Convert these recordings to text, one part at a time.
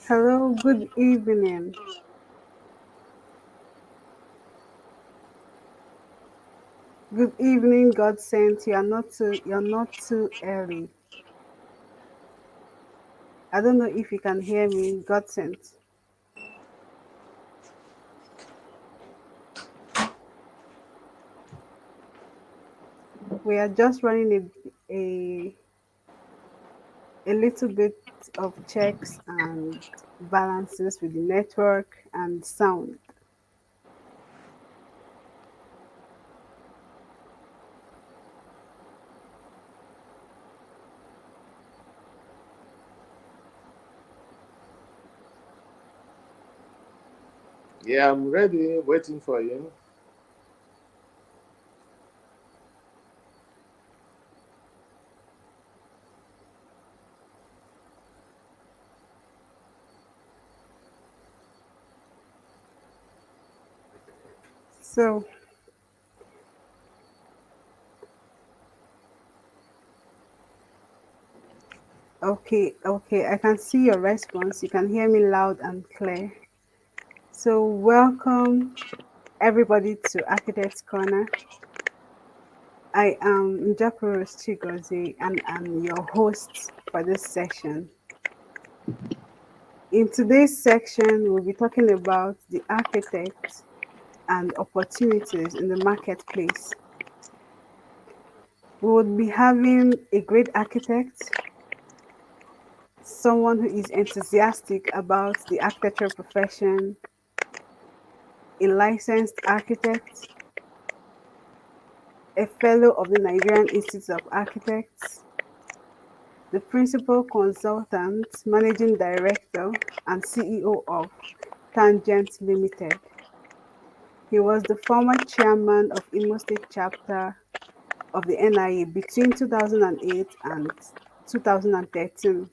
Hello, good evening. Good evening, God sent. You're not too early. I don't know if you can hear me. God sent. We are just running a little bit of checks and balances with the network and sound. Yeah, I'm ready, waiting for you. So, okay, I can see your response. You can hear me loud and clear. So, welcome everybody to Architect's Corner. I am Njakuros Chigozie and I'm your host for this session. In today's section, we'll be talking about the architect and opportunities in the marketplace. We would be having a great architect, someone who is enthusiastic about the architecture profession, a licensed architect, a fellow of the Nigerian Institute of Architects, the principal consultant, managing director, and CEO of Tangent Limited. He was the former chairman of Imo State chapter of the NIA between 2008 and 2013.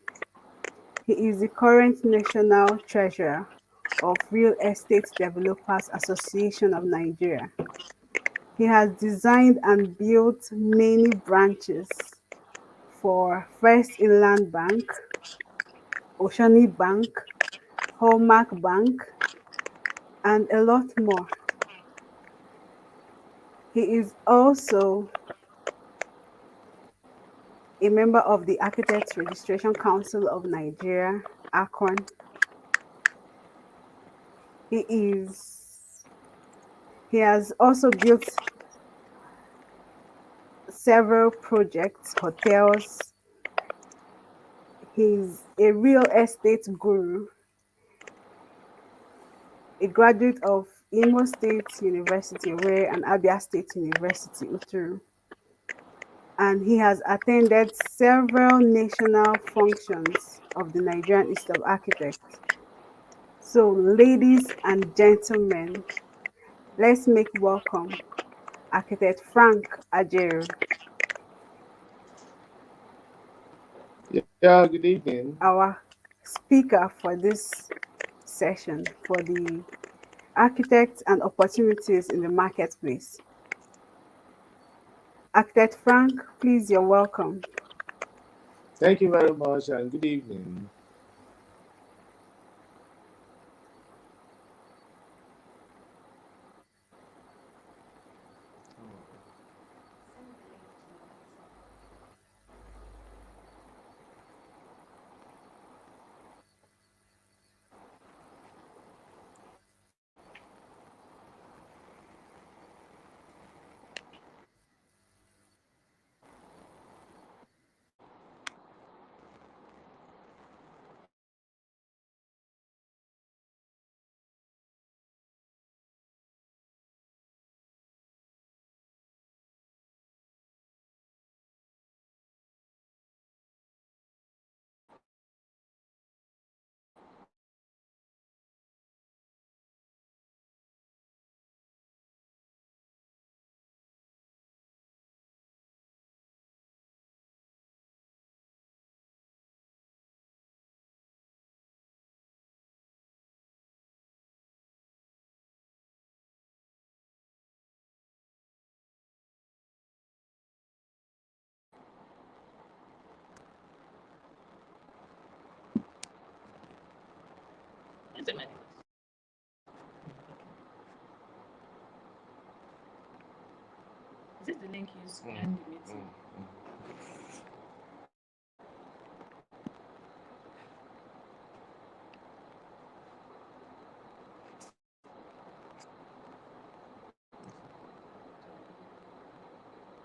He is the current national treasurer of Real Estate Developers Association of Nigeria. He has designed and built many branches for First Inland Bank, Oceanic Bank, Hallmark Bank, and a lot more. He is also a member of the Architects Registration Council of Nigeria, ACON. He is he has also built several projects, hotels. He's a real estate guru, a graduate of Imo State University, where and Abia State University, Uturu. And he has attended several national functions of the Nigerian Institute of Architects. So, ladies and gentlemen, let's make welcome Architect Frank Ajeru, Yeah, good evening. our speaker for this session for the architects and opportunities in the marketplace. Architect Frank, please, you're welcome. Thank you very much and good evening.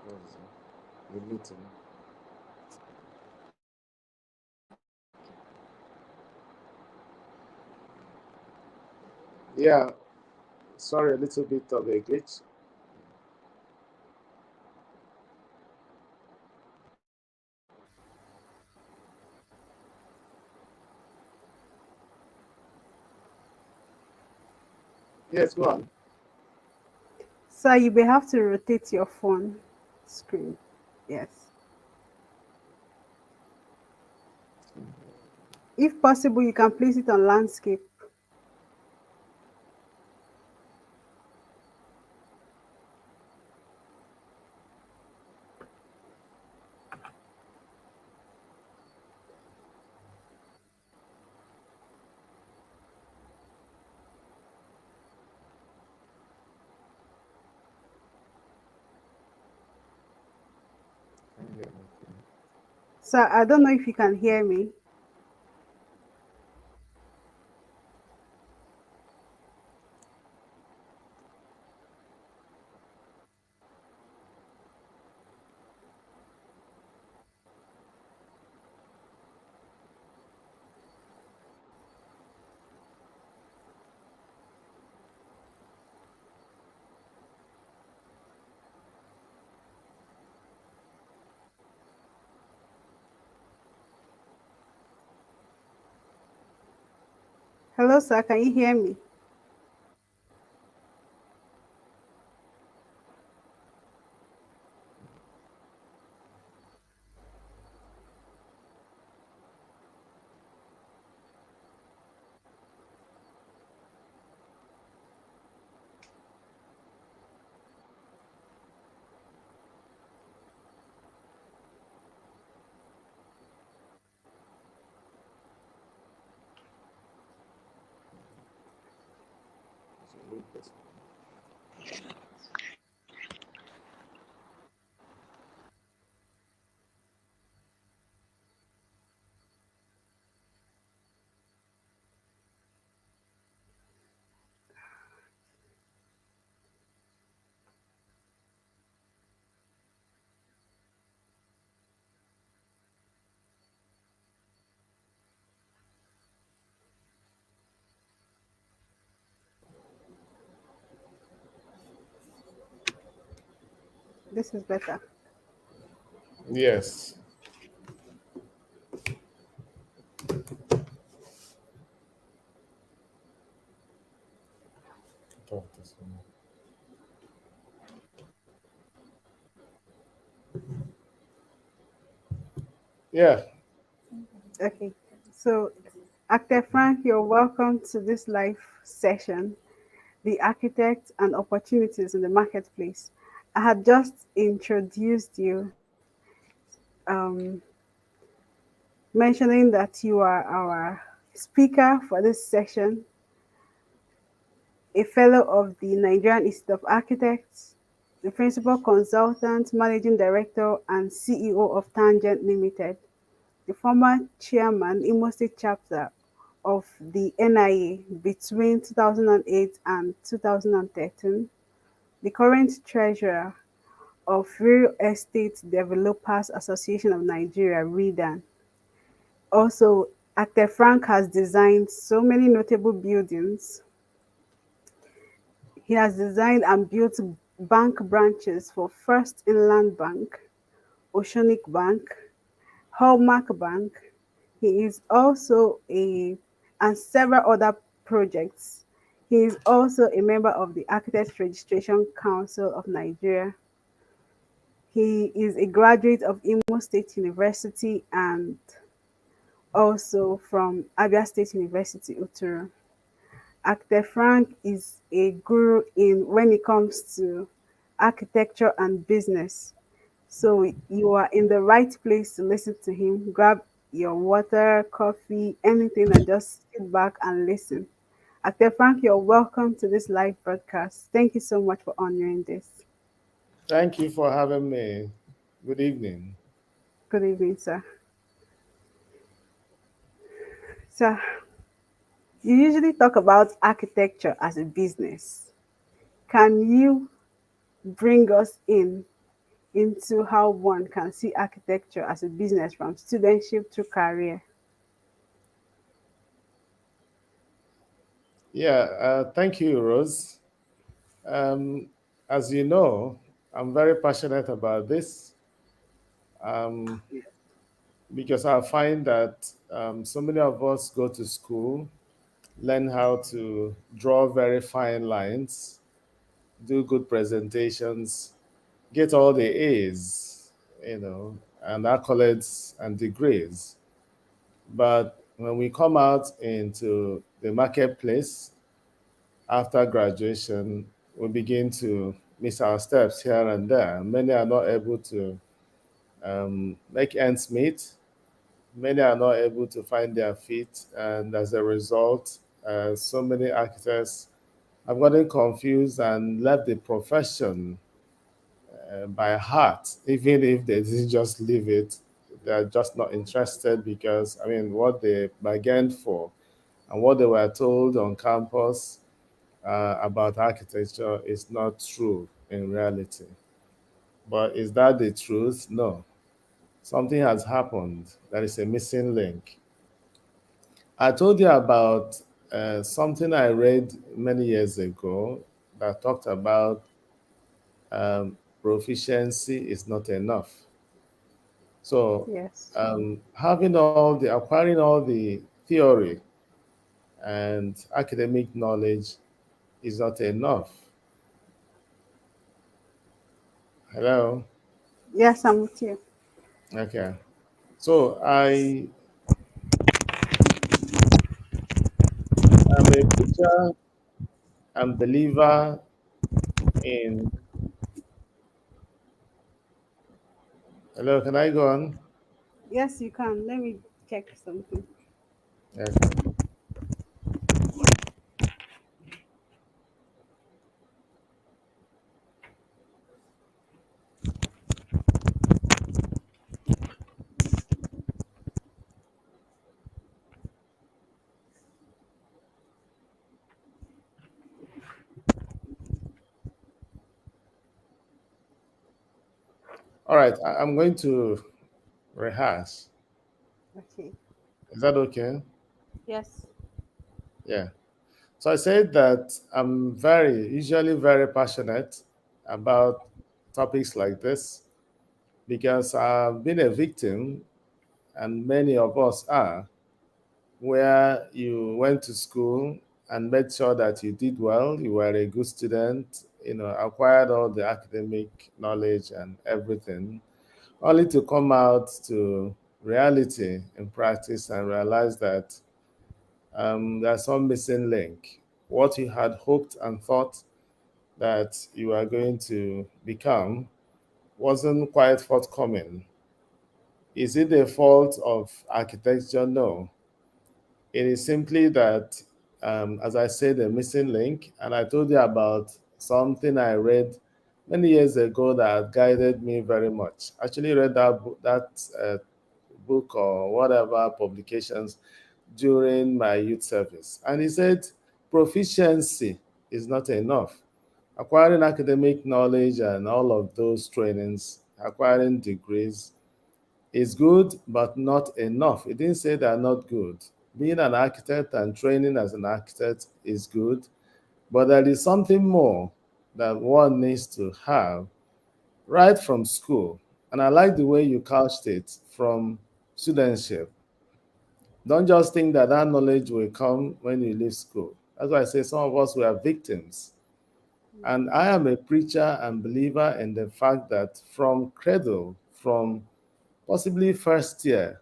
What is it? The meeting. Yeah, sorry, a little bit of a glitch. Yes, go on. So you may have to rotate your phone screen. Yes. If possible, you can place it on landscape. So I don't know if you can hear me. Hello, sir. Can you hear me? This is better. Yes. Talk to someone. Yeah. Okay. So, Actor Frank, you're welcome to this live session, The Architect and Opportunities in the Marketplace. I had just introduced you, um, mentioning that you are our speaker for this session, a fellow of the Nigerian Institute of Architects, the principal consultant, managing director, and CEO of Tangent Limited, the former chairman, Imo State chapter of the NIA between 2008 and 2013, the current treasurer of Real Estate Developers Association of Nigeria, REDAN. Also, Actor Frank has designed so many notable buildings. He has designed and built bank branches for First Inland Bank, Oceanic Bank, Hallmark Bank. He is also a and several other projects. He is also a member of the Architects Registration Council of Nigeria. He is a graduate of Imo State University and also from Abia State University, Uturu. Actor Frank is a guru in when it comes to architecture and business. So you are in the right place to listen to him. Grab your water, coffee, anything, and just sit back and listen. Architect Frank, you're welcome to this live broadcast. Thank you so much for honoring this. Thank you for having me. Good evening. Good evening, sir. Sir, you usually talk about architecture as a business. Can you bring us into how one can see architecture as a business from studentship to career? Yeah, thank you, Rose. Um, as you know, I'm very passionate about this um, because I find that so many of us go to school, learn how to draw very fine lines, do good presentations, get all the A's, and accolades and degrees. But when we come out into the marketplace after graduation, we begin to miss our steps here and there. Many are not able to make ends meet. Many are not able to find their feet. And as a result, so many architects have gotten confused and left the profession by heart, even if they didn't just leave it. They're just not interested because, I mean, what they bargained for and what they were told on campus about architecture is not true in reality. But is that the truth? No. Something has happened. There is a missing link. I told you about something I read many years ago that talked about proficiency is not enough. So, Yes. acquiring all the theory and academic knowledge is not enough. Hello. Yes, I'm with you. Okay. So I am a preacher and believer in. Hello, can I go on? Yes, you can. Let me check something. Okay. All right. I'm going to rehearse. Okay. Is that okay? Yes. Yeah. So I said that I'm usually very passionate about topics like this because I've been a victim, and many of us are, where you went to school and made sure that you did well, you were a good student, acquired all the academic knowledge and everything, only to come out to reality in practice and realize that there's some missing link. What you had hoped and thought that you are going to become wasn't quite forthcoming. Is it the fault of architecture? No. It is simply that, as I said, a missing link. And I told you about something I read many years ago that guided me very much. Actually, read that book or whatever publications during my youth service. And he said, proficiency is not enough. Acquiring academic knowledge and all of those trainings, acquiring degrees is good, but not enough. He didn't say they're not good. Being an architect and training as an architect is good, but there is something more that one needs to have right from school. And I like the way you couched it from studentship. Don't just think that that knowledge will come when you leave school. That's why I say some of us were victims. And I am a preacher and believer in the fact that from cradle, from possibly first year,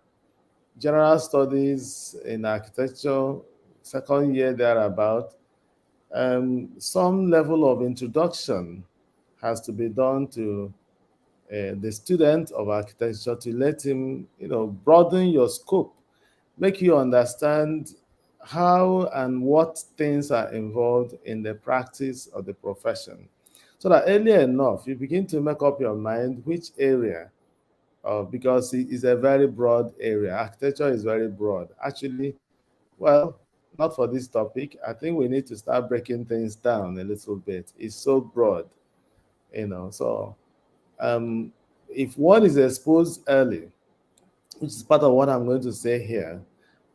general studies in architecture, second year thereabout, some level of introduction has to be done to the student of architecture to let him, broaden your scope, make you understand how and what things are involved in the practice of the profession. So that earlier enough, you begin to make up your mind which area, because it is a very broad area. Architecture is very broad. Actually, well, not for this topic. I think we need to start breaking things down a little bit. It's so broad, you know. So um, if one is exposed early, which is part of what I'm going to say here,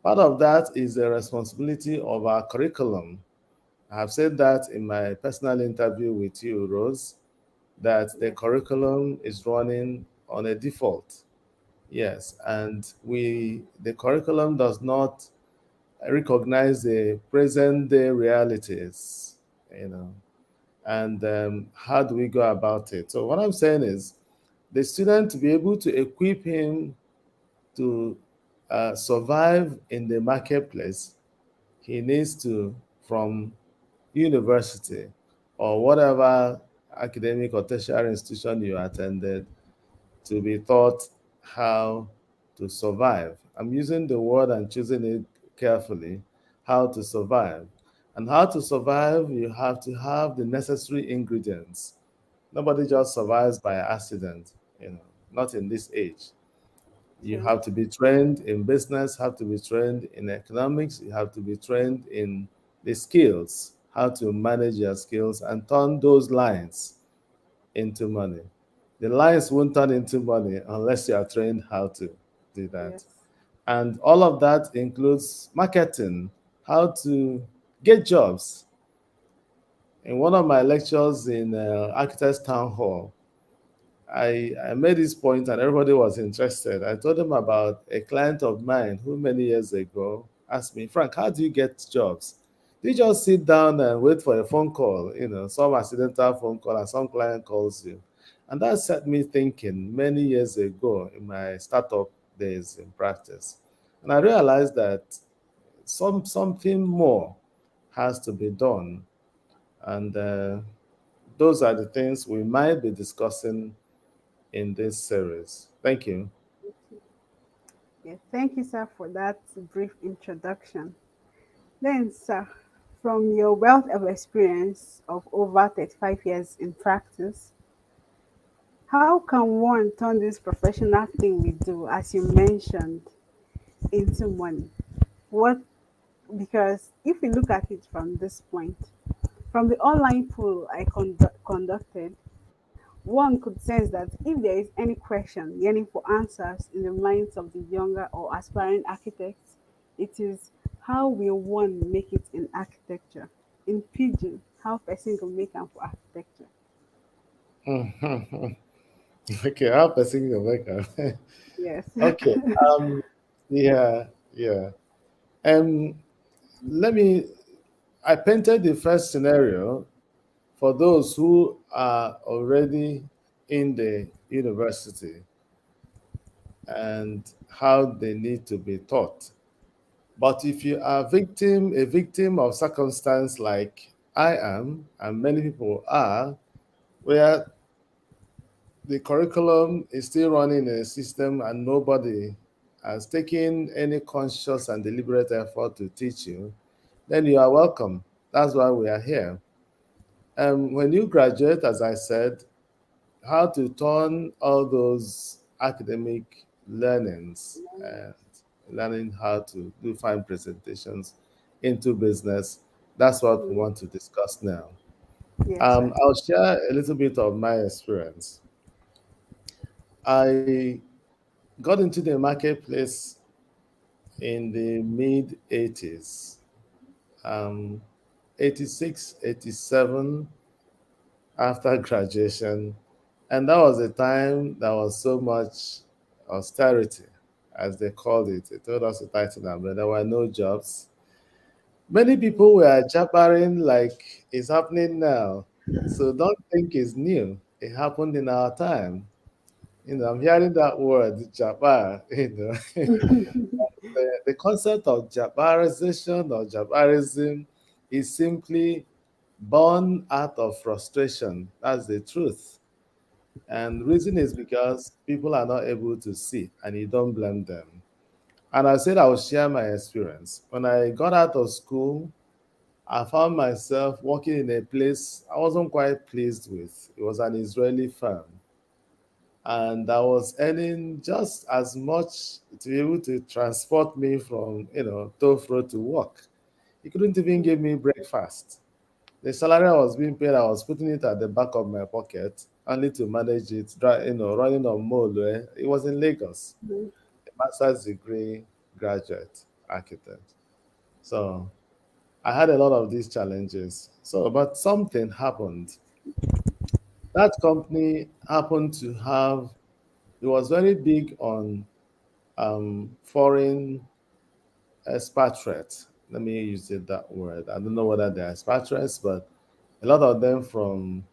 part of that is the responsibility of our curriculum. I have said that in my personal interview with you, Rose, that the Yes. curriculum is running on a default. Yes, and the curriculum does not recognize the present day realities, you know, and how do we go about it? So what I'm saying is, the student to be able to equip him to survive in the marketplace, he needs to, from university or whatever academic or tertiary institution you attended, to be taught how to survive. I'm using the word and choosing it carefully, how to survive. And how to survive, you have to have the necessary ingredients. Nobody just survives by accident, you know, not in this age. You True. have to be trained in business, have to be trained in economics, you have to be trained in the skills, how to manage your skills and turn those lines into money. The lines won't turn into money unless you are trained how to do that. Yes. And all of that includes marketing, how to get jobs. In one of my lectures in Architects Town Hall, I made this point and everybody was interested. I told them about a client of mine who many years ago asked me, Frank, how do you get jobs? Do you just sit down and wait for a phone call, you know, some accidental phone call and some client calls you? And that set me thinking many years ago in my startup days in practice. And I realized that something more has to be done. And those are the things we might be discussing in this series. Thank you. Yeah, thank you, sir, for that brief introduction. Then, sir, from your wealth of experience of over 35 years in practice, how can one turn this professional thing we do, as you mentioned, into money? What, because if we look at it from this point, from the online poll I conducted, one could sense that if there is any question yearning for answers in the minds of the younger or aspiring architects, it is how will one make it in architecture? In Pidgin, how person go make am for architecture? Mhm. Okay, how person go make am? Yes. Okay. Um, yeah, yeah. Um, let me. I painted the first scenario for those who are already in the university and how they need to be taught. But if you are a victim of circumstance like I am, and many people are, where the curriculum is still running in a system and nobody has taken any conscious and deliberate effort to teach you, then you are welcome. That's why we are here. When you graduate, as I said, how to turn all those academic learnings and learning how to do fine presentations into business, that's what we Mm, want to discuss now. yes, sir. I'll share a little bit of my experience. I got into the marketplace in the mid 80s, um, 86, 87 after graduation. And that was a time that was so much austerity, as they called it. They told us to tighten up, but there were no jobs. Many people were jabbering like it's happening now. So don't think it's new. It happened in our time. You know, I'm hearing that word, jabbar, you know. The concept of Jabarization or Jabarism is simply born out of frustration. That's the truth. And the reason is because people are not able to see, and you don't blame them. And I said I would share my experience. When I got out of school, I found myself working in a place I wasn't quite pleased with. It was an Israeli firm. And I was earning just as much to be able to transport me from, Tough Road to work. He couldn't even give me breakfast. The salary I was being paid, I was putting it at the back of my pocket, only to manage it, running on mole. It was in Lagos, Mhm. a master's degree graduate architect. So I had a lot of these challenges. So, but something happened. That company happened to have, it was very big on foreign expatriates. Let me use it that word. I don't know whether they're expatriates, but a lot of them from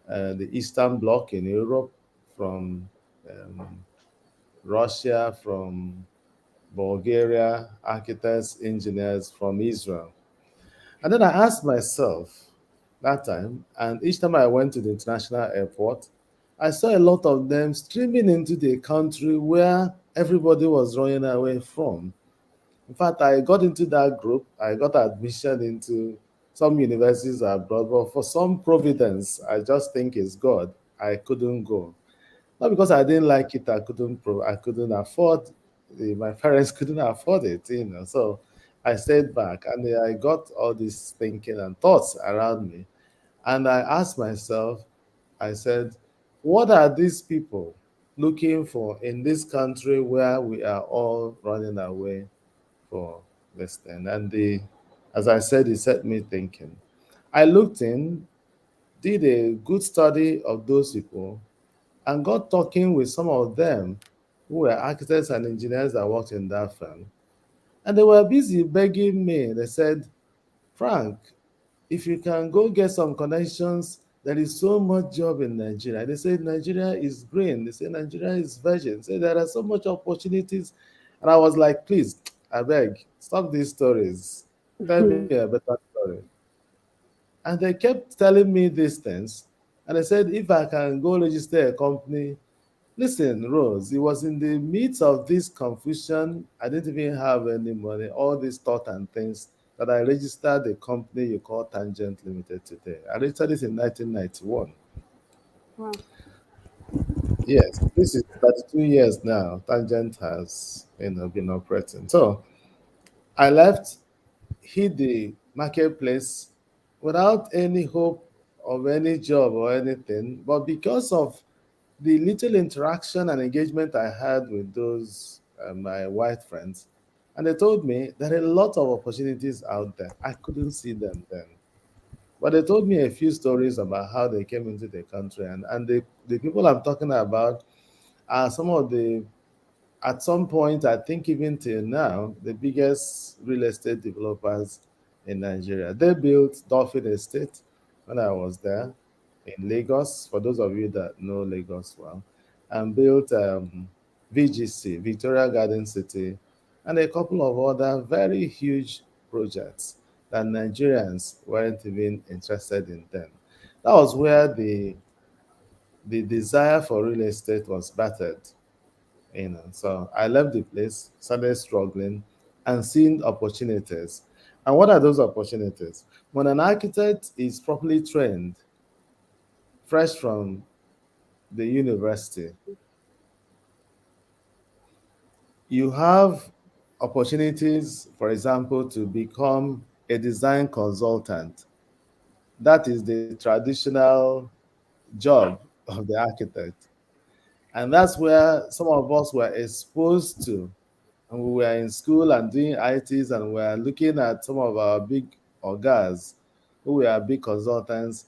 the Eastern Bloc in Europe, from um, Russia, from Bulgaria, architects, engineers from Israel. And then I asked myself that time, and each time I went to the international airport, I saw a lot of them streaming into the country where everybody was running away from. In fact, I got into that group. I got admission into some universities abroad, but for some providence, I just think it's God. I couldn't go. Not because I didn't like it, I couldn't afford. My parents couldn't afford it. So I stayed back, and I got all this thinking and thoughts around me, and I asked myself, I said, what are these people looking for in this country where we are all running away for this thing? And as I said, it set me thinking. I looked in, did a good study of those people, and got talking with some of them who were architects and engineers that worked in that firm. And they were busy begging me. They said, Frank, if you can go get some connections, there is so much job in Nigeria. They say Nigeria is green. They say Nigeria is virgin. They say there are so much opportunities. And I was like, please, I beg, stop these stories. Tell me a better story. And they kept telling me these things. And I said, if I can go register a company. Listen, Rose, it was in the midst of this confusion. I didn't even have any money, all these thought and things, that I registered the company you call Tangent Limited today. I registered it in 1991. Wow. Yes, this is 32 years now. Tangent has been operating. So I left, hit the marketplace without any hope of any job or anything, but because of the little interaction and engagement I had with those my white friends, and they told me there are a lot of opportunities out there. I couldn't see them then, but they told me a few stories about how they came into the country, and the people I'm talking about are some of the, at some point, I think even till now, the biggest real estate developers in Nigeria. They built Dolphin Estate when I was there in Lagos, for those of you that know Lagos well, and built VGC, Victoria Garden City, and a couple of other very huge projects that Nigerians weren't even interested in then. That was where the desire for real estate was battered. So I left the place, started struggling, and seeing opportunities. And what are those opportunities? When an architect is properly trained, fresh from the university, you have opportunities, for example, to become a design consultant. That is the traditional job of the architect. And that's where some of us were exposed to, and we were in school and doing ITs, and we were looking at some of our big orgas who were big consultants.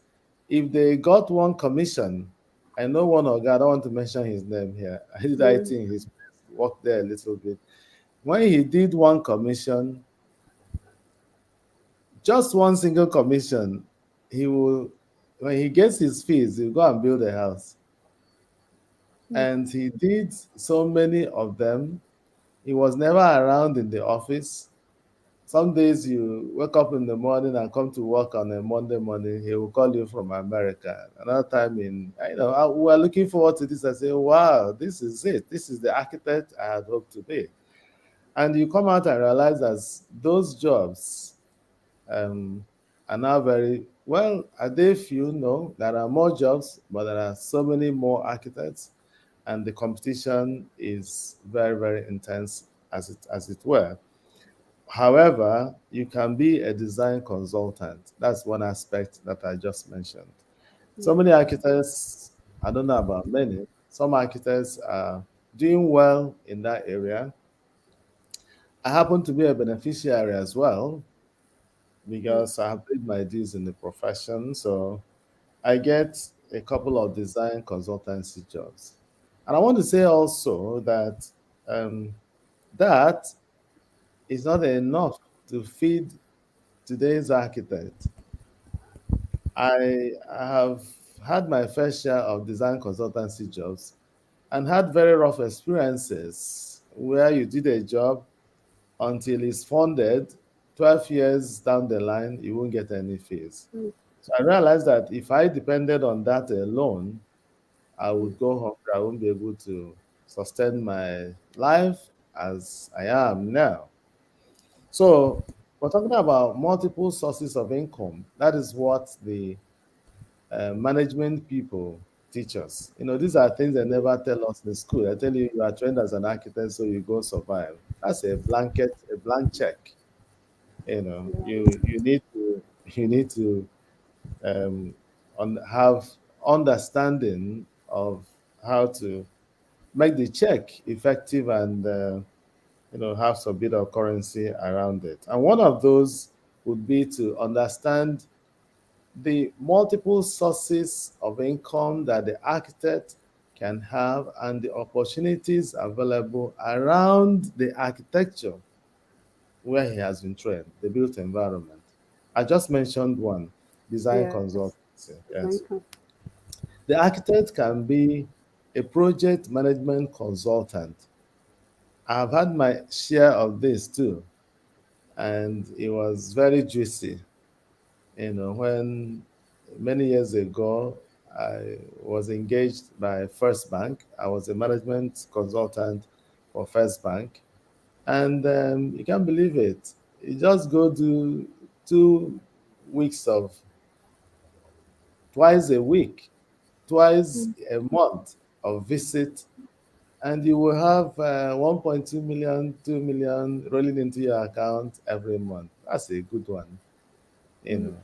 If they got one commission, I know one orga, I don't want to mention his name here. I did IT Mm. in his place, worked there a little bit. When he did one commission, just one single commission, he will, when he gets his fees, he'll go and build a house. Mm. And he did so many of them. He was never around in the office. Some days you wake up in the morning and come to work on a Monday morning, he will call you from America. Another time we are looking forward to this. I say, wow, this is it. This is the architect I had hoped to be. And you come out and realize that those jobs um, are now very well. Are they few? No, there are more jobs, but there are so many more architects, and the competition is very, very intense, as it were. However, you can be a design consultant. That's one aspect that I just mentioned. So Yeah. many architects, I don't know about many, some architects are doing well in that area. I happen to be a beneficiary as well Mm. because I have paid my dues in the profession. So I get a couple of design consultancy jobs. And I want to say also that um, that is not enough to feed today's architect. I have had my fair share of design consultancy jobs and had very rough experiences where you did a job until it's funded, 12 years down the line, you won't get any fees. Mm. So I realized that if I depended on that alone, I Mm. would go hungry. I won't be able to sustain my life as I am now. So we're talking about multiple sources of income. That is what the management people teach us. These are things they never tell us in school. They tell you you are trained as an architect, so you go survive. That's a blank check. You need to um, have understanding of how to make the check effective and have some bit of currency around it. And one of those would be to understand the multiple sources of income that the architect can have and the opportunities available around the architecture where he has been trained, the built environment. I just mentioned one, design Yes. consultancy. Design Yes. con- The architect can be a project management consultant. I've had my share of this too, and it was very juicy. When many years ago, I was engaged by First Bank. I was a management consultant for First Bank. And you can't believe it. You just go do 2 weeks of twice a week, twice Mm. a month of visit, and you will have 1.2 million, 2 million rolling into your account every month. That's a good one, you Mm. know.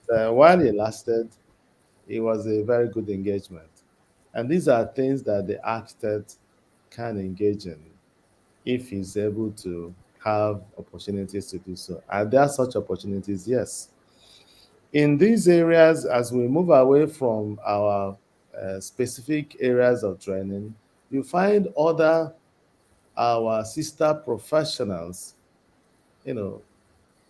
And while it lasted, it was a very good engagement. And these are things that the architect can engage in if he's able to have opportunities to do so. Are there such opportunities? Yes. In these areas, as we move away from our specific areas of training, you find other our sister professionals, you know,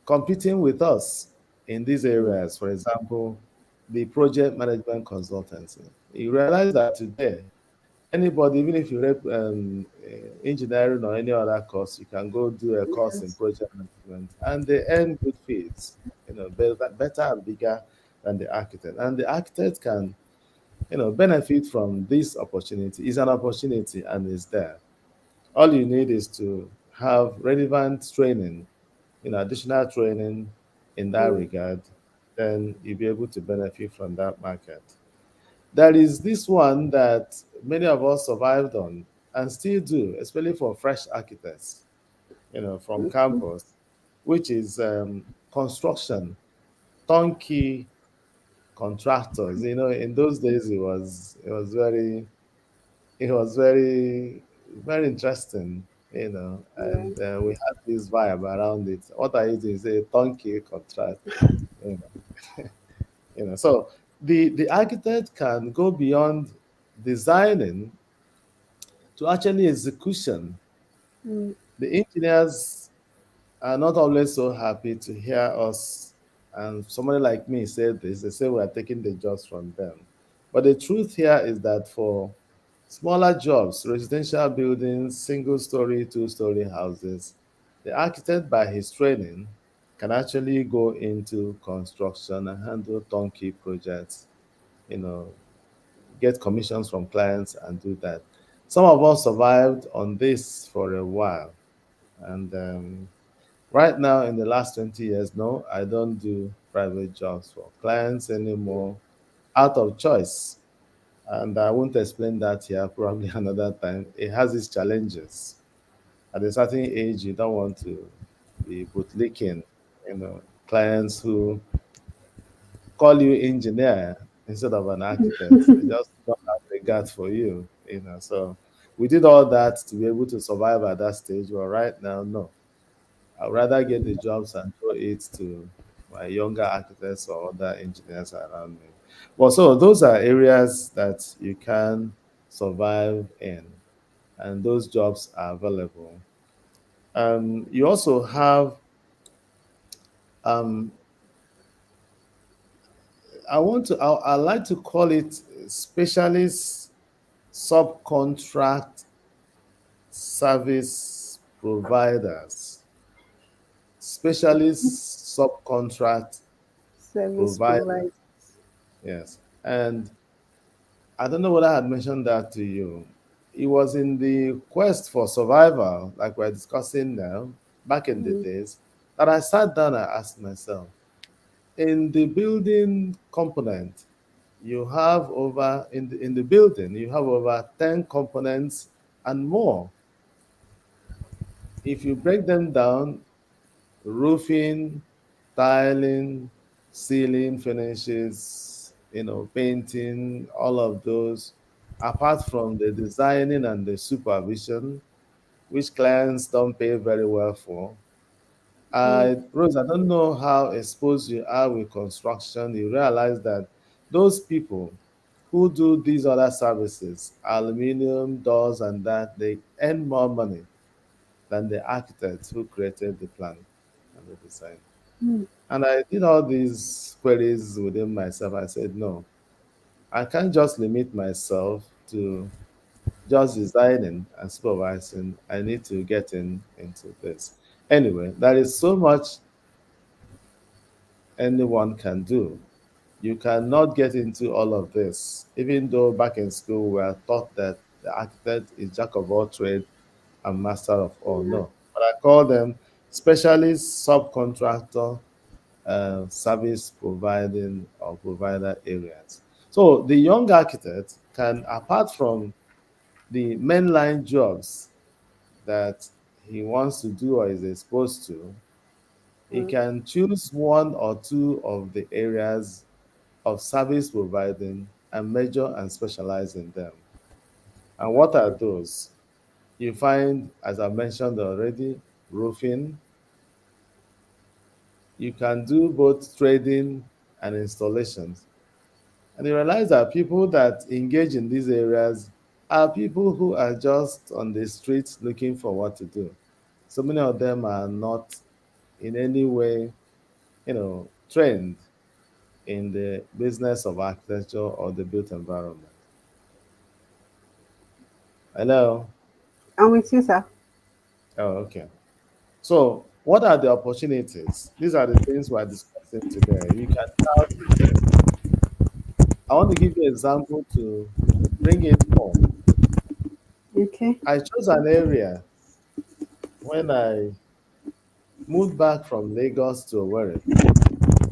competing with us in these Mm. areas. For example, the project management consultancy. You realize that today, anybody, even if you read engineering or any other course, you can go do a course in Yes. project management, and they earn good fees. Better and bigger than the architect, and the architect can benefit from this opportunity. It's an opportunity, and it's there. All you need is to have relevant training, additional training in that Mm. regard, then you'll be able to benefit from that market. There is this one that many of us survived on and still do, especially for fresh architects, from Mm. campus, which is construction, turnkey contractors. In those days it was very very interesting, Yeah. and we had this vibe around it. What are you doing? Say turnkey contract, you so the architect can go beyond designing to actually execution. Mm. The engineers are not always so happy to hear us and somebody like me say this. They say we are taking the jobs from them. But the truth here is that for smaller jobs, residential buildings, single story, two-story houses, the architect by his training can actually go into construction and handle turnkey projects, you know, get commissions from clients and do that. Some of us survived on this for a while, And right now, in the last 20 years, no, I don't do private jobs for clients anymore out of choice. And I won't explain that here, probably another time. It has its challenges. At a certain age, you don't want to be bootlicking, clients who call you engineer instead of an architect. They just don't have regard for you. So we did all that to be able to survive at that stage. But right now, no. I'd rather get the jobs and throw it to my younger architects or other engineers around me. Well, so those are areas that you can survive in, and those jobs are available. You also have, um, I like to call it specialist subcontract service providers, specialist subcontract Service providers. provider. Yes. And I don't know whether I had mentioned that to you. It was in the quest for survival, like we're discussing now, back in the Mm, days, that I sat down and asked myself, in the building component, you have over in the building, you have over 10 components and more. If you break them down, roofing, tiling, ceiling finishes, painting, all of those, apart from the designing and the supervision, which clients don't pay very well for. mm, Rose, I don't know how exposed you are with construction. You realize that those people who do these other services, aluminium, doors, and that, they earn more money than the architects who created the plan and the design. mm, And I did all these queries within myself. I said, no, I can't just limit myself to just designing and supervising. I need to get into this. Anyway, there is so much anyone can do. You cannot get into all of this, even though back in school we are taught that the architect is jack of all trades and master of all. yeah, No, but I call them specialist subcontractor service providing or provider areas. So the young architect can, apart from the mainline jobs that he wants to do or is exposed to, he mm, can choose one or two of the areas of service providing and major and specialize in them. And what are those? You find, as I mentioned already, roofing. You can do both trading and installations. And you realize that people that engage in these areas are people who are just on the streets looking for what to do. So many of them are not in any way, trained in the business of architecture or the built environment. Hello? I'm with you, sir. Oh, okay. So, what are the opportunities? These are the things we're discussing today. You can tout them. I want to give you an example to bring it home. Okay. I chose an area when I moved back from Lagos to Owerri.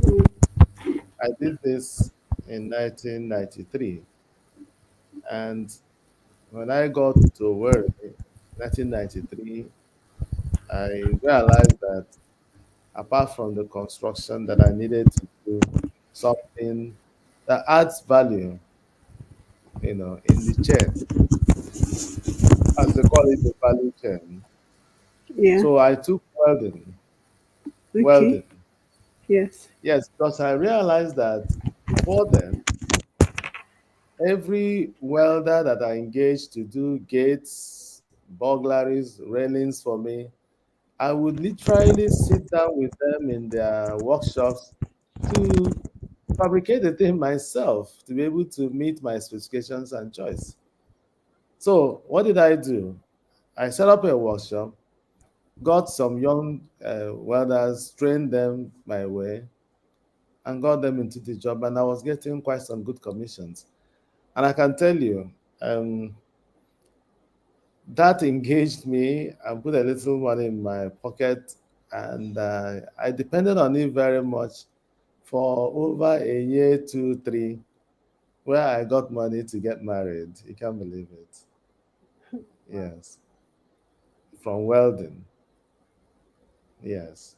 Mm, I did this in 1993. And when I got to Owerri, 1993, I realized that apart from the construction, that I needed to do something that adds value, in the chain, as they call it, the value chain. yeah. So I took welding. Okay. Welding. Yes. Yes, because I realized that before then, every welder that I engaged to do gates, burglaries, railings for me, I would literally sit down with them in their workshops to fabricate the thing myself to be able to meet my specifications and choice. So, what did I do? I set up a workshop, got some young welders, trained them my way, and got them into the job. And I was getting quite some good commissions. And I can tell you, um, that engaged me and put a little money in my pocket, and I depended on it very much for over a year, 2, 3, where I got money to get married. You can't believe it. Wow. Yes, from welding. Yes,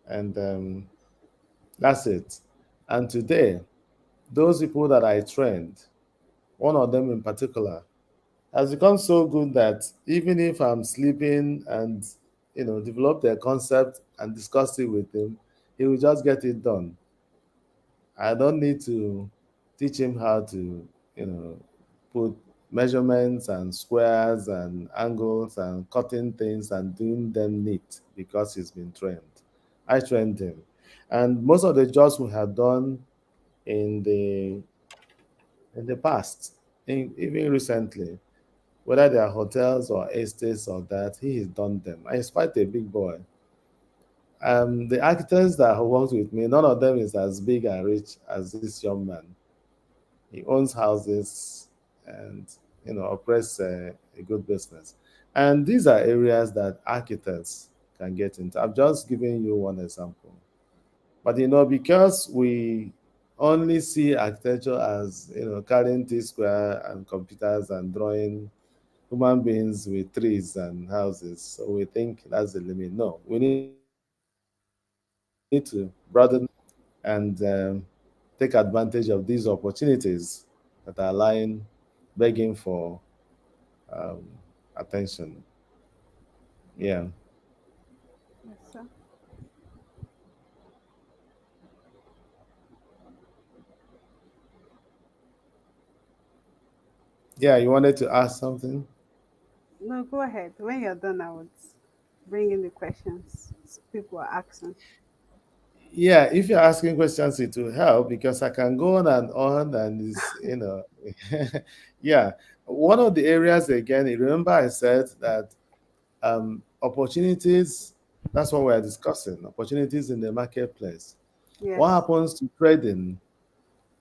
and that's it. And today, those people that I trained, one of them in particular, has become so good that even if I'm sleeping and develop a concept and discuss it with him, he will just get it done. I don't need to teach him how to, you know, put measurements and squares and angles and cutting things and doing them neat because he's been trained. I trained him. And most of the jobs we have done in the past, even recently, whether they are hotels or estates or that, he has done them. And he's quite a big boy. The architects that have worked with me, none of them is as big and rich as this young man. He owns houses and operates a good business. And these are areas that architects can get into. I'm just giving you one example. But because we only see architecture as carrying T square and computers and drawing human beings with trees and houses. So we think that's the limit. No, we need to broaden and take advantage of these opportunities that are lying, begging for um, attention. Yeah. Yes, sir. Yeah, you wanted to ask something? No, go ahead. When you're done, I would bring in the questions people are asking. Yeah, if you're asking questions, it will help because I can go on and yeah. One of the areas again, you remember I said that opportunities, that's what we're discussing, opportunities in the marketplace. What Yes. happens to trading?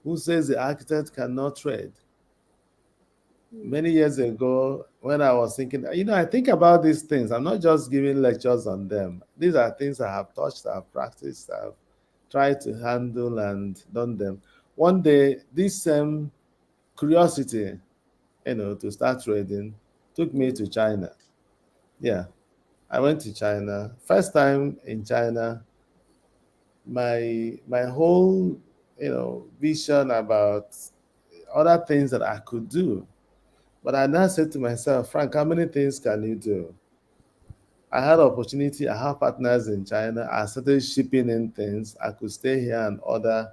Who says the architect cannot trade? Mm. Many years ago, when I was thinking, I think about these things. I'm not just giving lectures on them. These are things I have touched, I've practiced, I've tried to handle and done them. One day, this same curiosity, to start trading took me Mm. to China. Yeah, I went to China. First time in China, my whole vision about other things that I could do. But I now said to myself, Frank, how many things can you do? I had opportunity. I have partners in China. I started shipping in things. I could stay here and order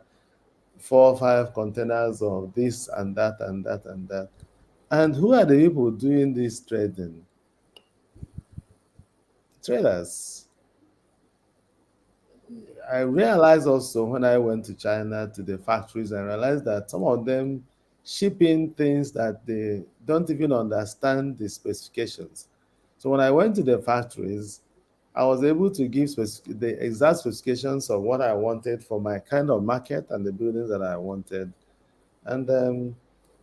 4 or 5 containers of this and that and that and that. And who are the people doing this trading? Traders. I realized also when I went to China to the factories, I realized that some of them shipping things that they don't even understand the specifications. So when I went to the factories, I was able to give the exact specifications of what I wanted for my kind of market and the buildings that I wanted. And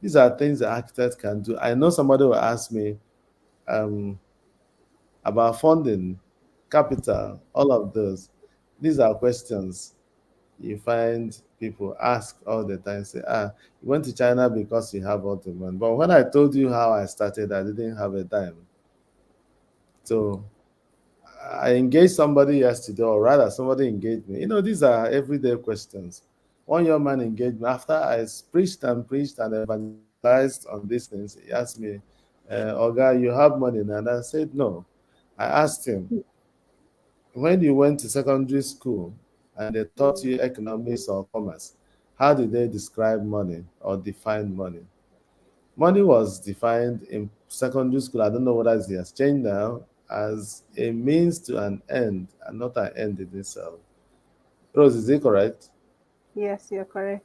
these are things the architect can do. I know somebody will ask me um, about funding, capital, all of those. These are questions you find people ask all the time. Say, you went to China because you have all the money. But when I told you how I started, I didn't have a dime. So I engaged somebody yesterday, or rather, somebody engaged me. These are everyday questions. One young man engaged me after I preached and evangelized on these things. He asked me, Oga, you have money now? And I said, no. I asked him, when you went to secondary school and they taught Mm. you economics or commerce, how did they describe money or define money? Money was defined in secondary school. I don't know whether it has changed now as a means to an end and not an end in itself. Rose, is it correct? Yes, you're correct.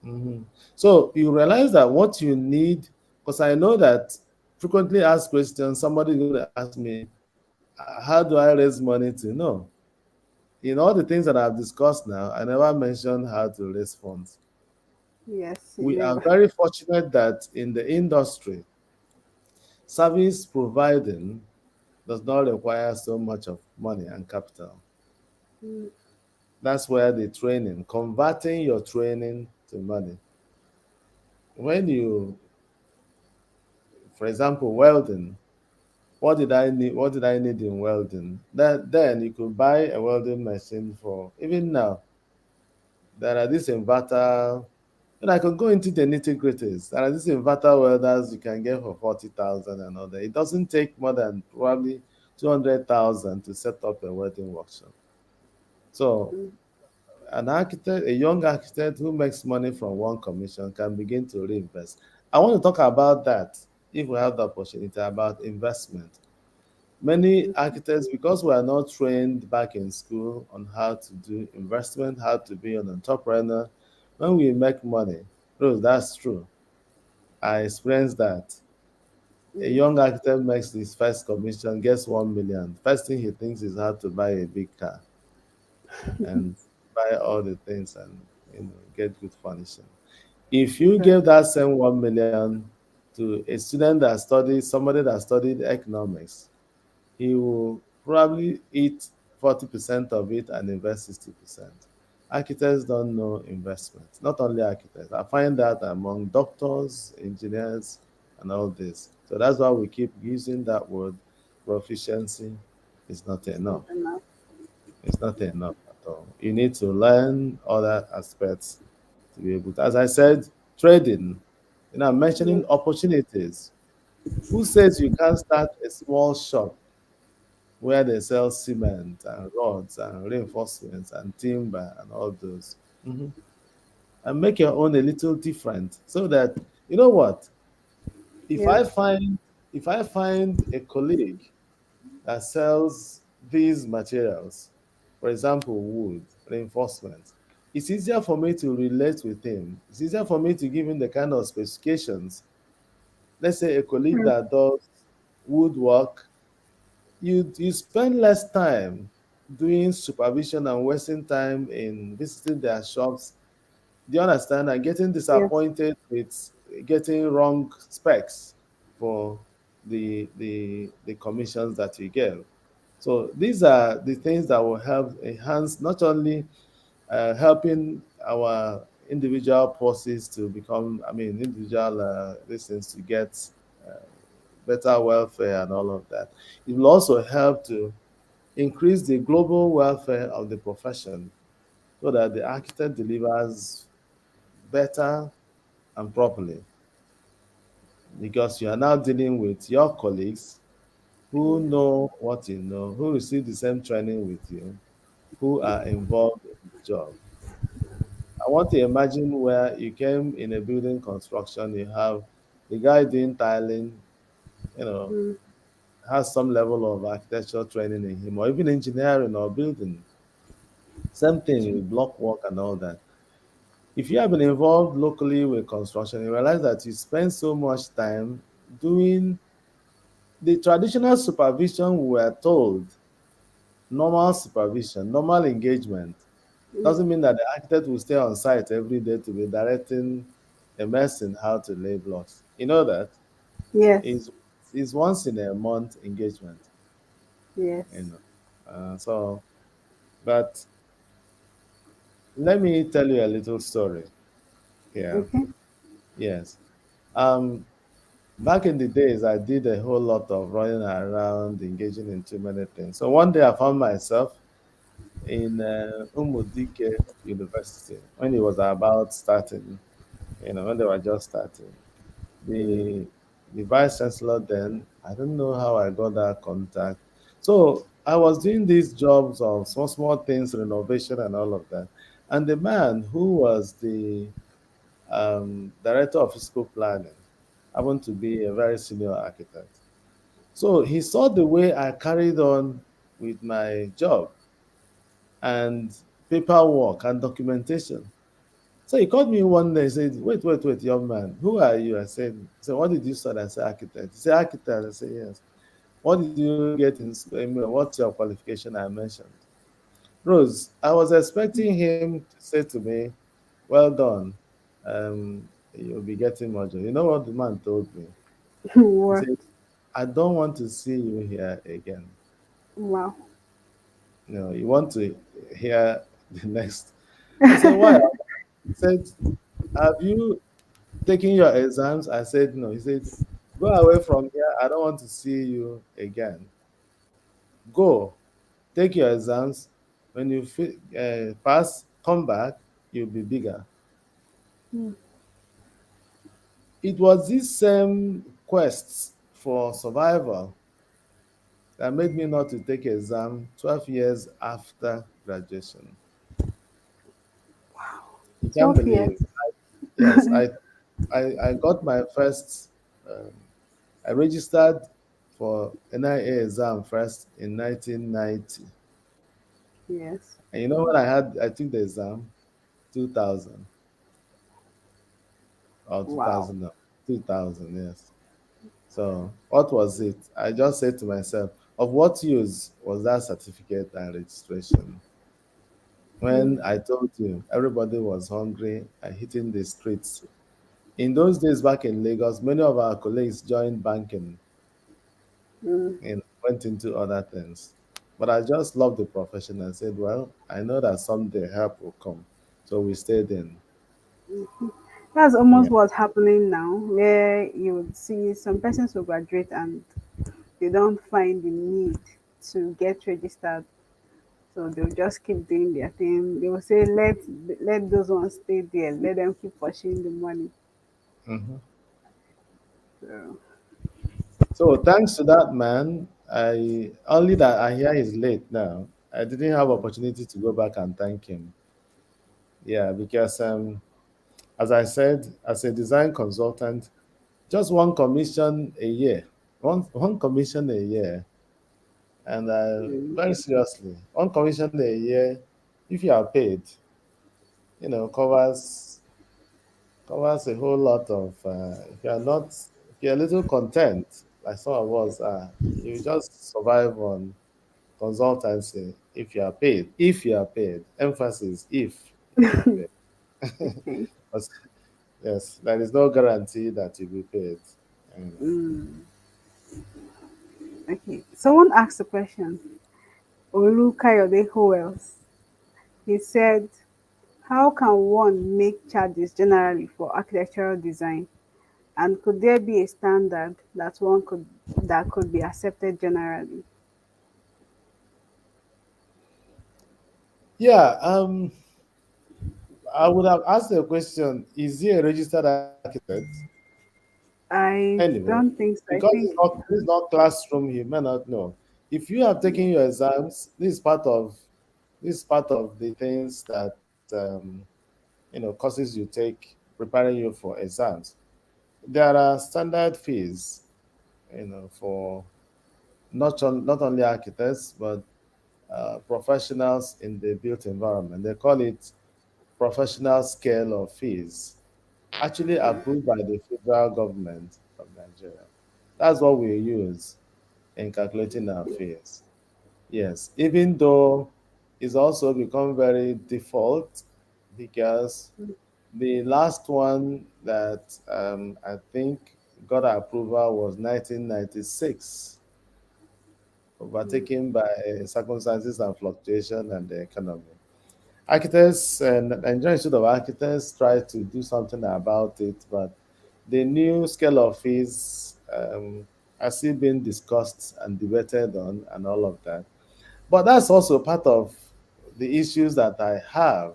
Mhm. So you realize that what you need, because I know that frequently asked questions, somebody is going to ask me, how do I raise money to know? In all the things that I've discussed now, I never mentioned how to raise funds. Yes, you We are never. very fortunate that in the industry, Service providing does not require so much of money and capital. Mm, That's where the training, converting your training to money. When you, for example, welding, what did I need? What did I need in welding? That then you could buy a welding machine for even now. There are these inverter. And I can go into the nitty gritties. There are these inverter welders you can get for 40,000 and all that. It doesn't take more than probably 200,000 to set up a welding workshop. So mm, an architect, a young architect who makes money from one commission can begin to reinvest. I want to talk about that if we have the opportunity about investment. Many mm. architects, because we are not trained back in school on how to do investment, how to be an entrepreneur, when we make money, Rose, that's true. I experienced that. A Mm. young architect makes his first commission, gets 1 million. First thing he thinks is how to buy a big car and buy all the things and get good furnishing. If you Okay. give that same 1 million to a student that studied, somebody that studied economics, he will probably eat 40% of it and invest 60%. Architects don't know investment. Not only architects. I find that among doctors, engineers, and all this. So that's why we keep using that word. Proficiency is not It's enough. not enough. It's not enough at all. You need to learn other aspects to be able to. As I said, trading. I'm Yeah. mentioning opportunities. Who says you can't start a small shop where they sell cement and rods and reinforcements and timber and all those? Mhm. And make your own a little different so that you know what? If Yeah. I find if I find a colleague that sells these materials, for example, wood, reinforcements, it's easier for me to relate with him. It's easier for me to give him the kind of specifications. Let's say a colleague Mm. that does woodwork, you spend less time doing supervision and wasting time in visiting their shops. Do you understand? And getting Yes. disappointed with getting wrong specs for the commissions that you give. So these are the things that will help enhance not only helping our individual forces to become, I mean, individual these things to get uh, better welfare and all of that. It will also help to increase the global welfare of the profession so that the architect delivers better and properly because you are now dealing with your colleagues who know what you know, who receive the same training with you, who are involved in the job. I want to imagine where you came in a building construction, you have the guy doing tiling, you know, Mm. has some level of architectural training in him, or even engineering or building. Same thing with block work and all that. If you have been involved locally with construction, you realize that you spend so much time doing the traditional supervision we were told, normal supervision, normal engagement, Mm. doesn't mean that the architect will stay on site every day to be directing a mason how to lay blocks. You know that Yes. is once in a month engagement. Yes. You know, so but let me tell you a little story here. Okay. Yes. Um, Back in the days, I did a whole lot of running around, engaging in too many things. So one day I found myself in Umudike University when it was about starting, when they were just starting. Mm. The the vice chancellor then, I don't know how I got that contact. So I was doing these jobs of small, small things, renovation and all of that. And the man who was the director of physical planning happened to be a very senior architect. So he saw the way I carried on with my job and paperwork and documentation. So he called me one day and said, wait, wait, wait, young man, who are you? I said, so what did you study? I said, architect. He said, architect. I said, yes. What did you get in, what's your qualification? I mentioned. Rose, I was expecting him to say to me, well done. You'll be getting more job. You know what the man told me? He What? said, I don't want to see you here again. Wow. No, you want to hear the next. I said, why? He said, have you taken your exams? I said, no. He said, go away from here. I don't want to see you again. Go, take your exams. When you pass, come back, you'll be bigger. Mm. It was this same quest for survival that made me not to take exam 12 years after graduation. You can't 12 believe. years. Yes, I got my first, um, I registered for NIA exam first in 1990. Yes. And you know when I took the exam? 2000 or Wow. 2000, no, 2000, yes. So what was it? I just said to myself, of what use was that certificate and registration? Mm. When I told you everybody was hungry and hitting the streets. In those days back in Lagos, many of our colleagues joined banking Mm. and went into other things. But I just loved the profession and said, well, I know that someday help will come. So we stayed in. That's Yeah. almost what's happening now, where you would see some persons will graduate and they don't find the need to get registered. So they'll just keep doing their thing. They will say, let those ones stay there. Let them keep pushing the money. Mhm. So, So thanks to that man, I only that I hear he's late now. I didn't have opportunity to go back and thank him. Yeah, because as I said, as a design consultant, just one commission a year, one commission a year, and mm, very seriously, one commission a year, if you are paid, covers a whole lot of. If you are not, if you're a little content, like some of us are, you just survive on consultancy if you are paid. If you are paid, emphasis if you are paid. okay. Because, yes, there is no guarantee that you'll be paid. Anyway. Mm, okay. Someone asked a question. Olu Kayode Howells. He said, how can one make charges generally for architectural design? And could there be a standard that could be accepted generally? Yeah, I would have asked the question: is he a registered architect? I Anyway, don't think so. I because think this is not classroom, you may not know. If you have taken your exams, this is part of the things that courses you take preparing you for exams. There are standard fees, for not only architects but professionals in the built environment. They call it professional scale of fees, actually approved by the federal government of Nigeria. That's what we use in calculating our fees. Yes, even though it's also become very default because the last one that I think got approval was 1996, overtaken by circumstances and fluctuation and the economy. Architects and Nigerian Institute of Architects tried to do something about it, but the new scale of fees are still being discussed and debated on and all of that. But that's also part of the issues that I have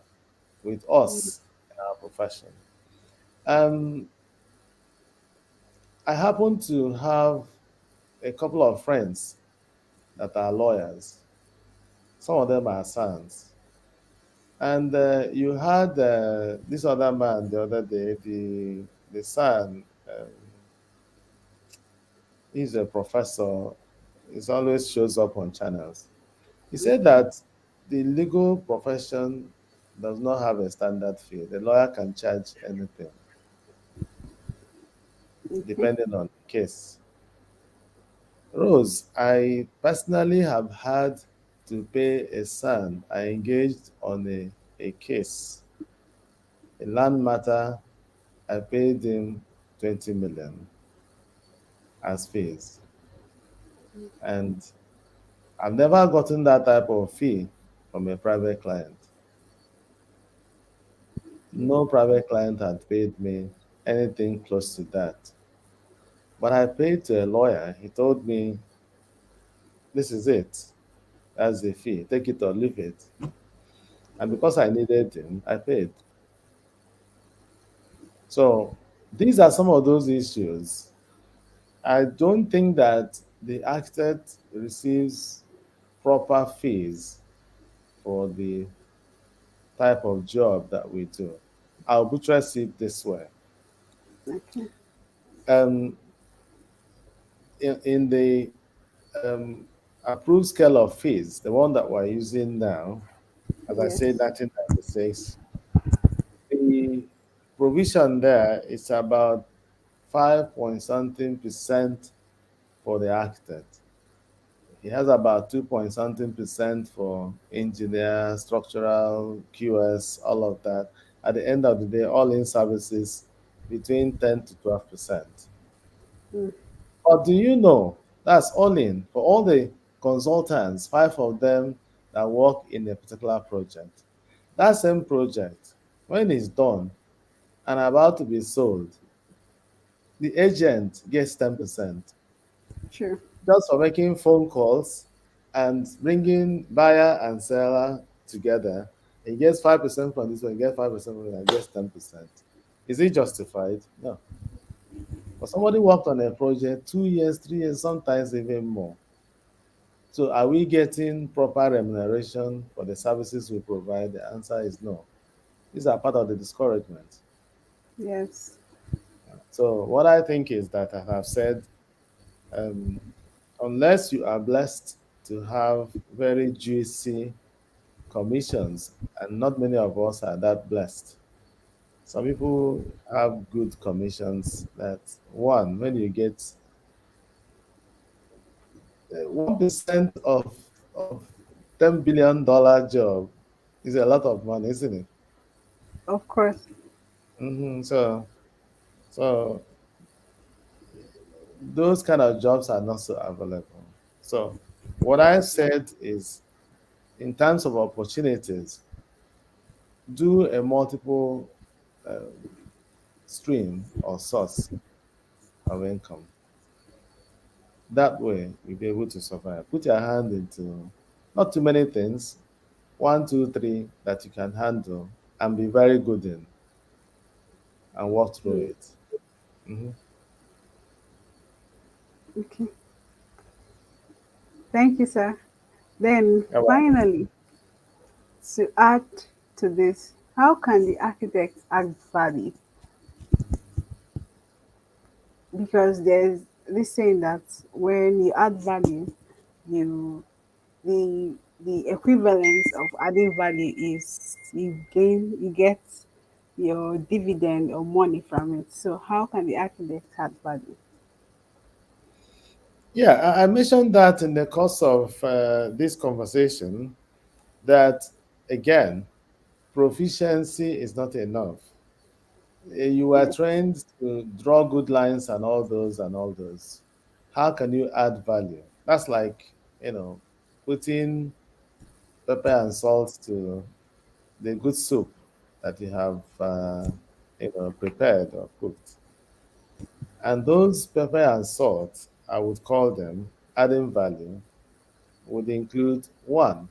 with us in our profession. Um, I happen to have a couple of friends that are lawyers. Some of them are sons. And you had this other man the other day, the son. He's a professor. He always shows up on channels. He said that the legal profession does not have a standard fee. The lawyer can charge anything okay. depending on the case. Rose, I personally have had to pay a son I engaged on a case, a land matter. I paid him 20 million as fees. And I've never gotten that type of fee from a private client. No private client had paid me anything close to that. But I paid to a lawyer. He told me, this is it. That's the fee. Take it or leave it. And because I needed him, I paid. So these are some of those issues. I don't think that the architect receives proper fees for the type of job that we do. I'll buttress it this way. Okay. Um, in the um, approved scale of fees, the one that we're using now, as I said, Yes. 1996, the provision there is about 5 point something percent for the architect. He has about 2 point something percent for engineer, structural, QS, all of that. At the end of the day, all in services between 10 to 12%. Mm. But do you know that's all in for all the consultants, five of them that work in a particular project? That same project, when it's done and about to be sold, the agent gets 10% Sure. just for making phone calls and bringing buyer and seller together. He gets 5% from this one, he gets 5% from that, he gets 10%. Is it justified? No. But somebody worked on a project 2 years, 3 years, sometimes even more. So are we getting proper remuneration for the services we provide? The answer is no. These are part of the discouragement. Yes. So what I think is that, as I've said, um, unless you are blessed to have very juicy commissions, and not many of us are that blessed. Some people have good commissions that one, when you get 1% of $10 billion job is a lot of money, isn't it? Of course. So those kind of jobs are not so available. So what I said is, in terms of opportunities, do a multiple uh, stream or source of income. That way, you'll be able to survive. Put your hand into not too many things, one, two, three that you can handle and be very good in and work through Mm. it. Hmm. Okay. Thank you, sir. Then finally, to add to this, how can the architect add value? Because there's this saying that when you add value, you the equivalence of adding value is you get your dividend or money from it. So how can the architect add value? Yeah, I mentioned that in the course of this conversation that, again, proficiency is not enough. You are Yeah. trained to draw good lines and all those and all those. How can you add value? That's like, putting pepper and salt to the good soup that you have, prepared or cooked. And those pepper and salt, I would call them adding value, would include one,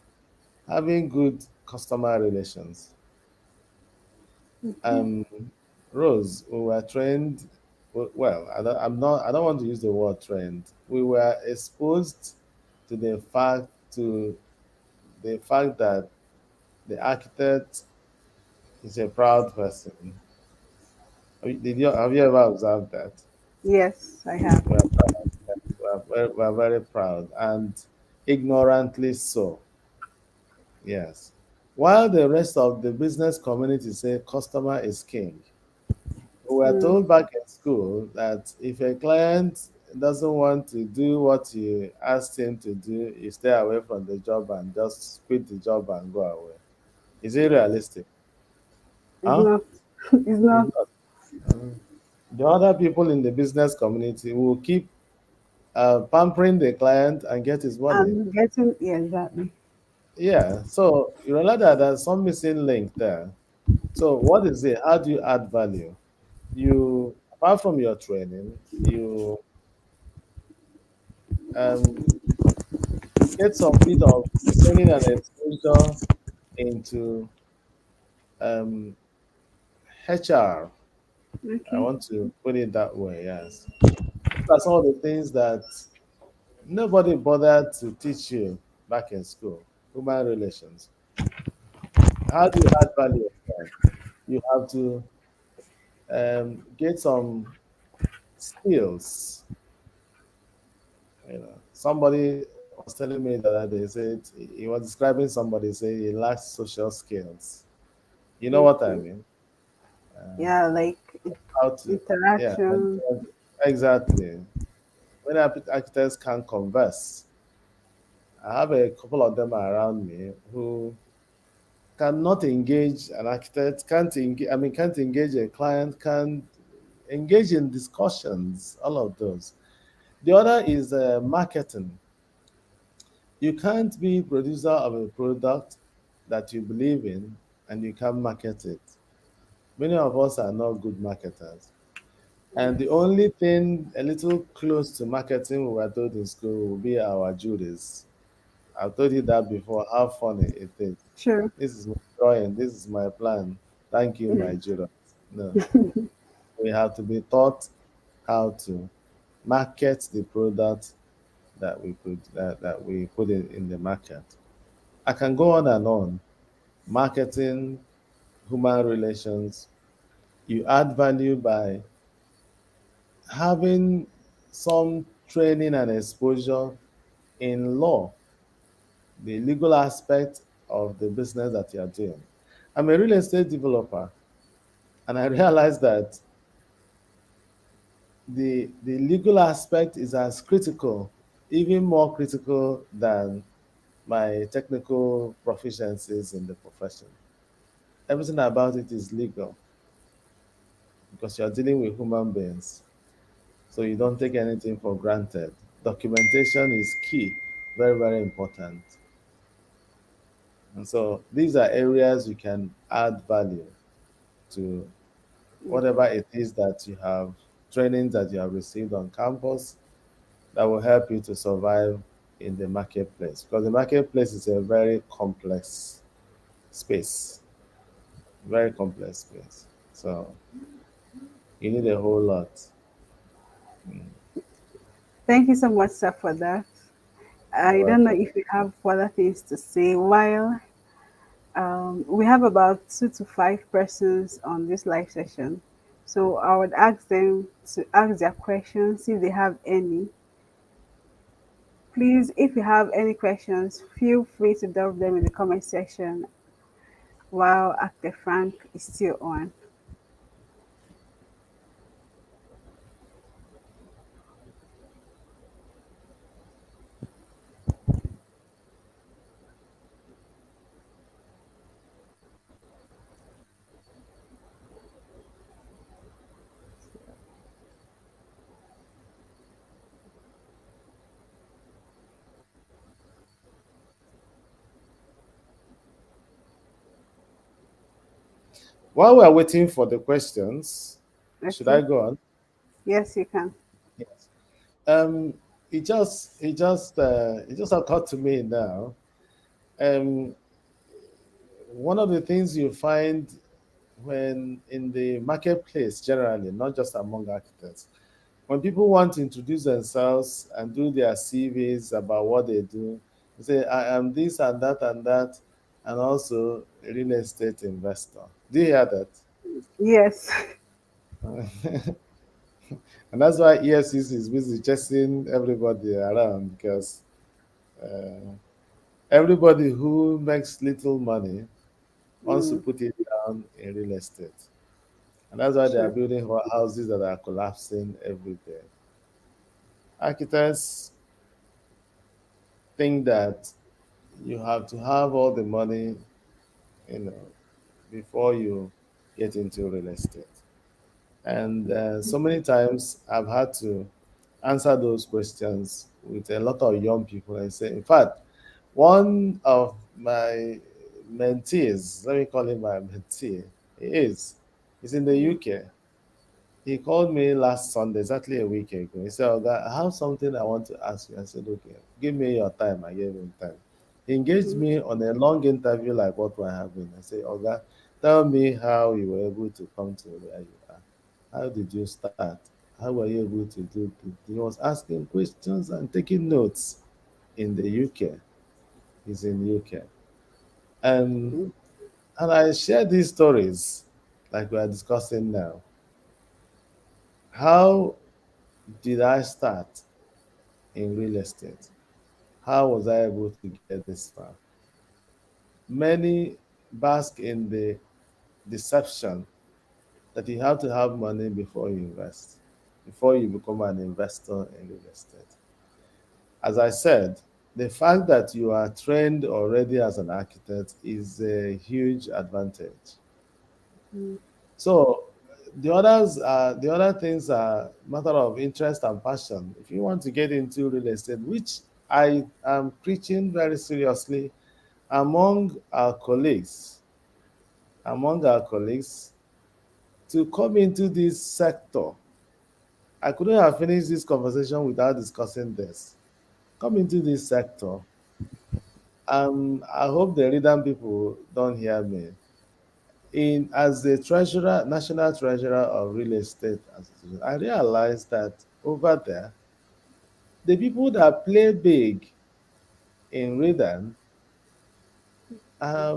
having good customer relations. Okay. Um, Rose, we were trained. Well, I'm not. I don't want to use the word trained. We were exposed to to the fact that the architect is a proud person. Have you ever observed that? Yes, I have. We are proud. We are very proud and ignorantly so. Yes. While the rest of the business community say customer is king, we were Mm. told back in school that if a client doesn't want to do what you asked him to do, you stay away from the job and just quit the job and go away. Is it realistic? It's Huh? not. It's It's not. not. The other people in the business community will keep pampering the client and get his money. And getting, yeah, exactly. Yeah. So you realize that there's some missing link there. So what is it? How do you add value? You, apart from your training, you um, get some bit of training and exposure into um, HR. I Okay. want to put it that way. Yes. These are some of the things that nobody bothered to teach you back in school. Human relations. How do you add value? You have to get some skills. Somebody was telling me the other day, said he was describing somebody, say he lacks social skills. You know what I Okay. mean? Uh, Yeah, like how to, yeah, interaction. exactly. When architects can converse, I have a couple of them around me who cannot engage an architect, can't engage, I mean, can't engage a client, can't engage in discussions, all of those. The other is marketing. You can't be producer of a product that you believe in and you can't market it. Many of us are not good marketers. And the Yes. only thing a little close to marketing we were told in school will be our juries. I've told you that before, how funny it is. Sure. This is my drawing, this is my plan. Thank you, my jurors. No, we have to be taught how to market the product that we put in the market. I can go on and on. Marketing, human relations. You add value by having some training and exposure in law, the legal aspect of the business that you are doing. I'm a real estate developer, and I realize that the legal aspect is as critical, even more critical than my technical proficiencies in the profession. Everything about it is legal because you're dealing with human beings. So you don't take anything for granted. Documentation is key, very, very important. And so these are areas you can add value to whatever it is that you have, trainings that you have received on campus that will help you to survive in the marketplace. Because the marketplace is a very complex space, very complex space. So you need a whole lot. Thank you so much, sir, for that. You're I don't know welcome. if you have further things to say. While we have about 2 to 5 persons on this live session, so I would ask them to ask their questions if they have any. Please, if you have any questions, feel free to drop them in the comment section while Actor Frank is still on. While we're waiting for the questions, should I Okay? go on? Yes, you can. Yes. Um, it just occurred to me now. Um, One of the things you find when in the marketplace generally, not just among architects, when people want to introduce themselves and do their CVs about what they do, they say, I am this and that, and also a real estate investor. Do you hear that? Yes. And that's why EFCC is busy chasing everybody around because uh, everybody who makes little money wants to Mm, put it down in real estate. And that's why they are sure. building houses that are collapsing every day. Architects think that you have to have all the money, you know, before you get into real estate. And so many times I've had to answer those questions with a lot of young people and say, in fact, one of my mentees, let me call him my mentee, he is, he's in the Mm, UK. He called me last Sunday, exactly a week ago. He said, Oga, I have something I want to ask you. I said, okay, give me your time. I gave him time. He engaged mm, me on a long interview like what we're having. I said, Oga, tell me how you were able to come to where you are. How did you start? How were you able to do it? He was asking questions and taking notes in the UK. He's in UK. And mm, and I share these stories like we are discussing now. How did I start in real estate? How was I able to get this far? Many bask in the deception that you have to have money before you invest, before you become an investor in real estate. As I said, the fact that you are trained already as an architect is a huge advantage. mm, So the other things are matter of interest and passion. If you want to get into real estate, which I am preaching very seriously among our colleagues, among our colleagues, to come into this sector. I couldn't have finished this conversation without discussing this. Come into this sector. I hope the reader people don't hear me. In as the treasurer, national treasurer of real estate association, I realized that over there, the people that play big in Redan,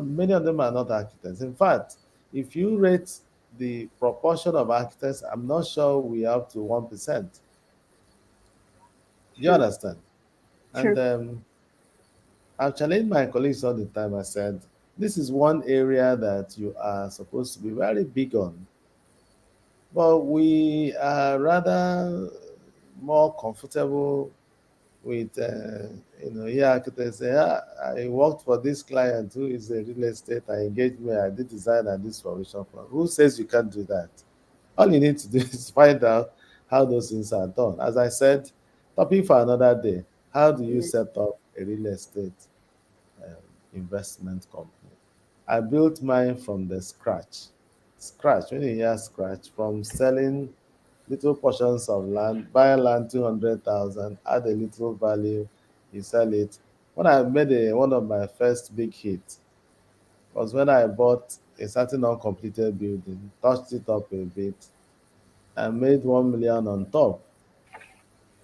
many of them are not architects. In fact, if you rate the proportion of architects, I'm not sure we are up to 1%. Do you true, understand? And true. I've challenged my colleagues all the time. I said, this is one area that you are supposed to be very big on. But we are rather more comfortable with, here architects say, I worked for this client who is a real estate. I engaged me. I did design and this solution for. Who says you can't do that? All you need to do is find out how those things are done. As I said, topic for another day. How do you Yes. set up a real estate um, investment company? I built mine from the scratch. Scratch, when you hear scratch, from selling little portions of land, buy land 200,000, add a little value, you sell it. When I made one of my first big hits was when I bought a certain uncompleted building, touched it up a bit, and made 1 million on top.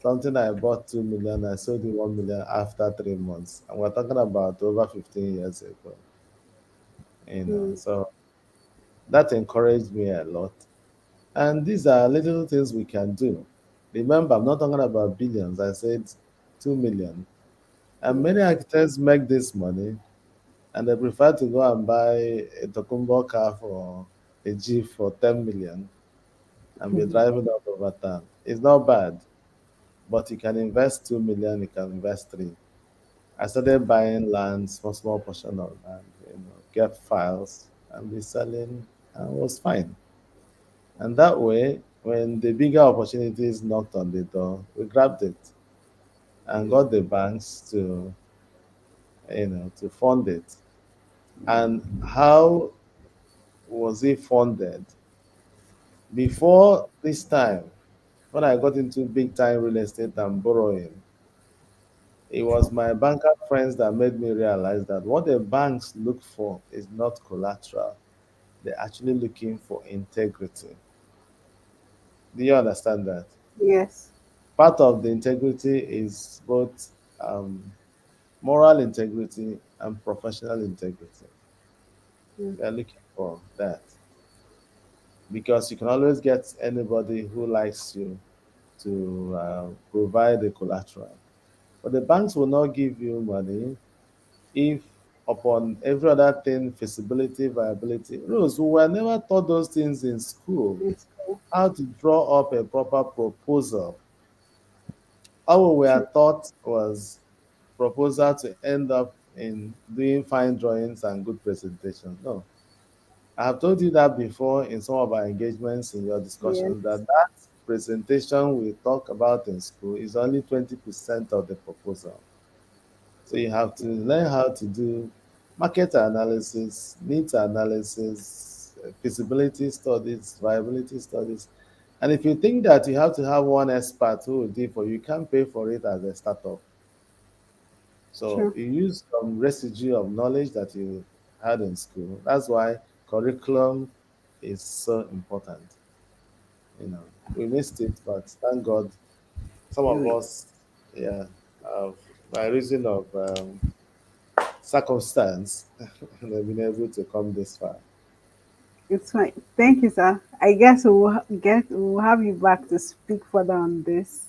Something I bought 2 million, I sold it 1 million after 3 months. And we're talking about over 15 years ago. Mm, So that encouraged me a lot. And these are little things we can do. Remember, I'm not talking about billions. I said 2 million. And mm, many architects make this money and they prefer to go and buy a Tokumbo car for a Jeep for 10 million and be mhm, driving out over town. It's not bad, but you can invest 2 million, you can invest three. I started buying land, small portion of land, get files and be selling and it was fine. And that way, when the bigger opportunities knocked on the door, we grabbed it and mm, got the banks to fund it. And how was it funded? Before this time, when I got into big time real estate and borrowing, it was my banker friends that made me realize that what the banks look for is not collateral. They're actually looking for integrity. Do you understand that? yes. Part of the integrity is both um, moral integrity and professional integrity. Mm, They're looking for that because you can always get anybody who likes you to provide the collateral. But the banks will not give you money if, upon every other thing, feasibility, viability. Rose, we were never taught those things in school. it's cool. How to draw up a proper proposal. All we were True. taught was proposal to end up in doing fine drawings and good presentations. No, I have told you that before in some of our engagements in your Yes. discussions that presentation we talk about in school is only 20% of the proposal. So you have to learn how to do market analysis, needs analysis, feasibility studies, viability studies. And if you think that you have to have one expert who will do it for you, you can't pay for it as a startup. So True. you use some residue of knowledge that you had in school. That's why curriculum is so important. We missed it, but thank God some of We- us, yeah, by reason of circumstance, they've been able to come this far. It's fine. Thank you, sir. I guess we'll have you back to speak further on this.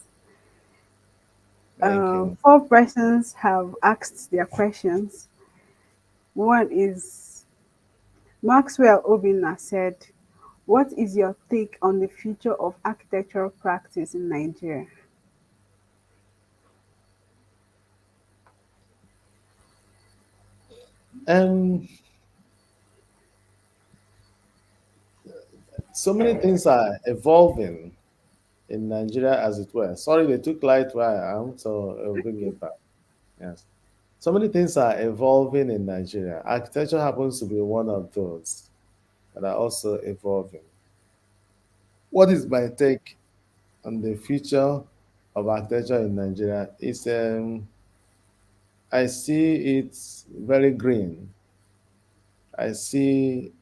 Thank you. Four persons have asked their questions. One is Maxwell Obina said, "What is your take on the future of architectural practice in Nigeria?" Um, so many things are evolving in Nigeria, as it were. Sorry, they took light where I am, so I'll bring it back. Yes. So many things are evolving in Nigeria. Architecture happens to be one of those that are also evolving. What is my take on the future of architecture in Nigeria? I see it very green. I see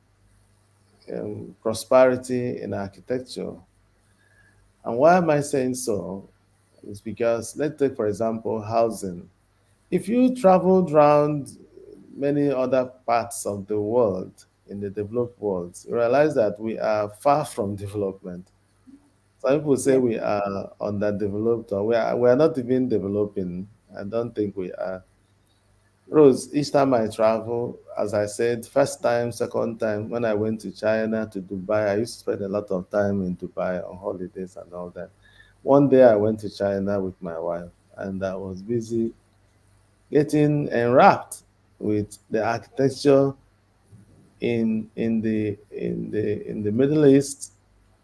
prosperity in architecture. And why am I saying so? It's because, let's take, for example, housing. If you traveled around many other parts of the world, in the developed world, you realize that we are far from development. Some people say Yeah. we are underdeveloped or we are not even developing. I don't think we are. Rose, each time I travel, as I said, first time, second time, when I went to China, to Dubai, I used to spend a lot of time in Dubai on holidays and all that. One day I went to China with my wife, and I was busy getting enwrapped with the architecture in the Middle East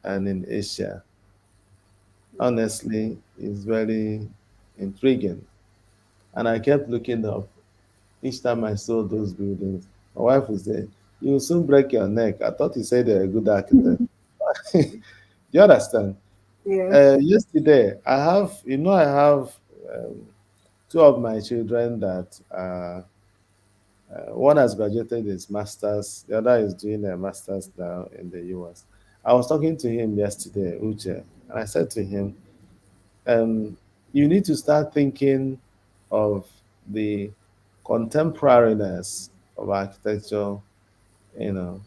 and in Asia. Honestly, it's very intriguing. And I kept looking up each time I saw those buildings. My wife would say, "You will soon break your neck." I thought you said you're a good architect. Do you understand? Yes. Yesterday, I have um, two of my children that one has graduated his master's, the other is doing a master's now in the US. I was talking to him yesterday, Uche, and I said to him, um, you need to start thinking of the contemporariness of architecture, you know,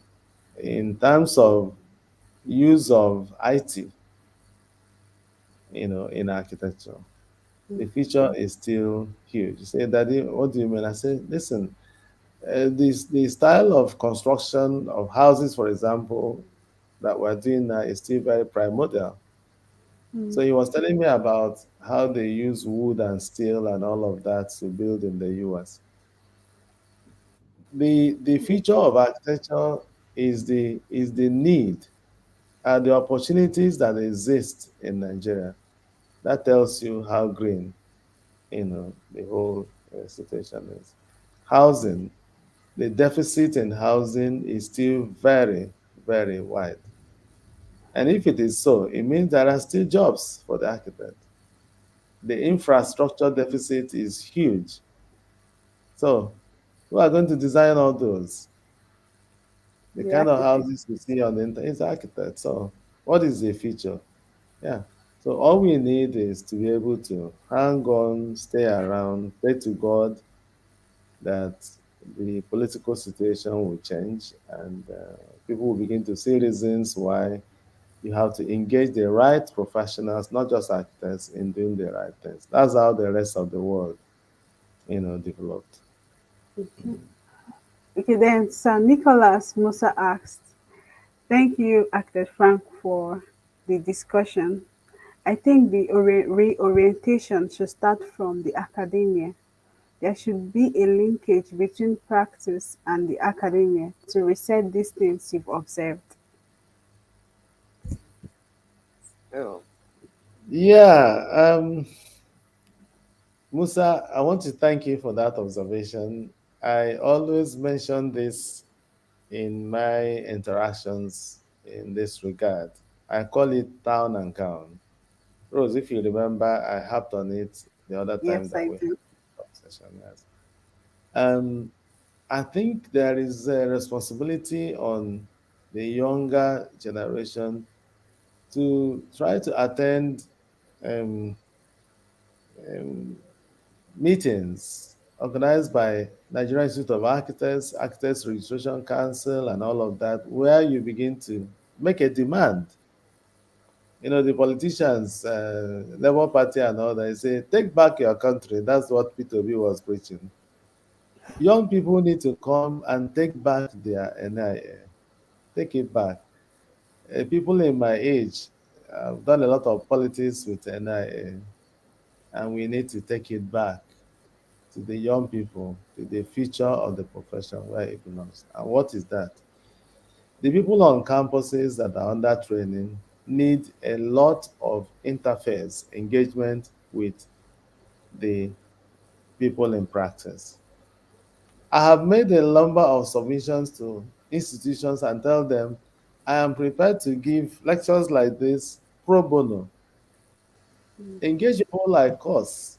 in terms of use of IT, in architecture. The future is still huge. You say, Daddy, what do you mean? I say, listen, the style of construction of houses, for example, that we're doing now is still very primordial. So Mm. he was telling me about how they use wood and steel and all of that to build in the US. The future of architecture is the need and the opportunities that exist in Nigeria. That tells you how green, the whole situation is. Housing, the deficit in housing is still very, very wide. And if it is so, it means there are still jobs for the architect. The infrastructure deficit is huge. So, who are going to design all those? The The kind of architect. houses we see on the internet is architects. So, what is the future? Yeah. So, all we need is to be able to hang on, stay around, pray to God that the political situation will change and people will begin to see reasons why you have to engage the right professionals, not just architects, in doing the right things. That's how the rest of the world, developed. Okay, then Sir Nicholas Musa asked, "Thank you, Actor Frank, for the discussion. I think the reorientation should start from the academia. There should be a linkage between practice and the academia to reset these things you've observed." Yeah. Yeah, Musa, I want to thank you for that observation. I always mention this in my interactions in this regard. I call it town and gown. Rose, if you remember, I harped on it the other time Yes, that I we had do. a conversation. Yes. Um, I think there is a responsibility on the younger generation to try to attend um, um, meetings organized by Nigerian Institute of Architects, Architects Registration Council, and all of that, where you begin to make a demand. You know, the politicians, Labour Party and all that, they say, take back your country. That's what P2B was preaching. Young people need to come and take back their NIA, take it back. People in my age have done a lot of politics with NIA, and we need to take it back to the young people, to the future of the profession where it belongs. And what is that? The people on campuses that are under training need a lot of interface, engagement with the people in practice. I have made a number of submissions to institutions and tell them I am prepared to give lectures like this pro bono. Mm. Engage people like us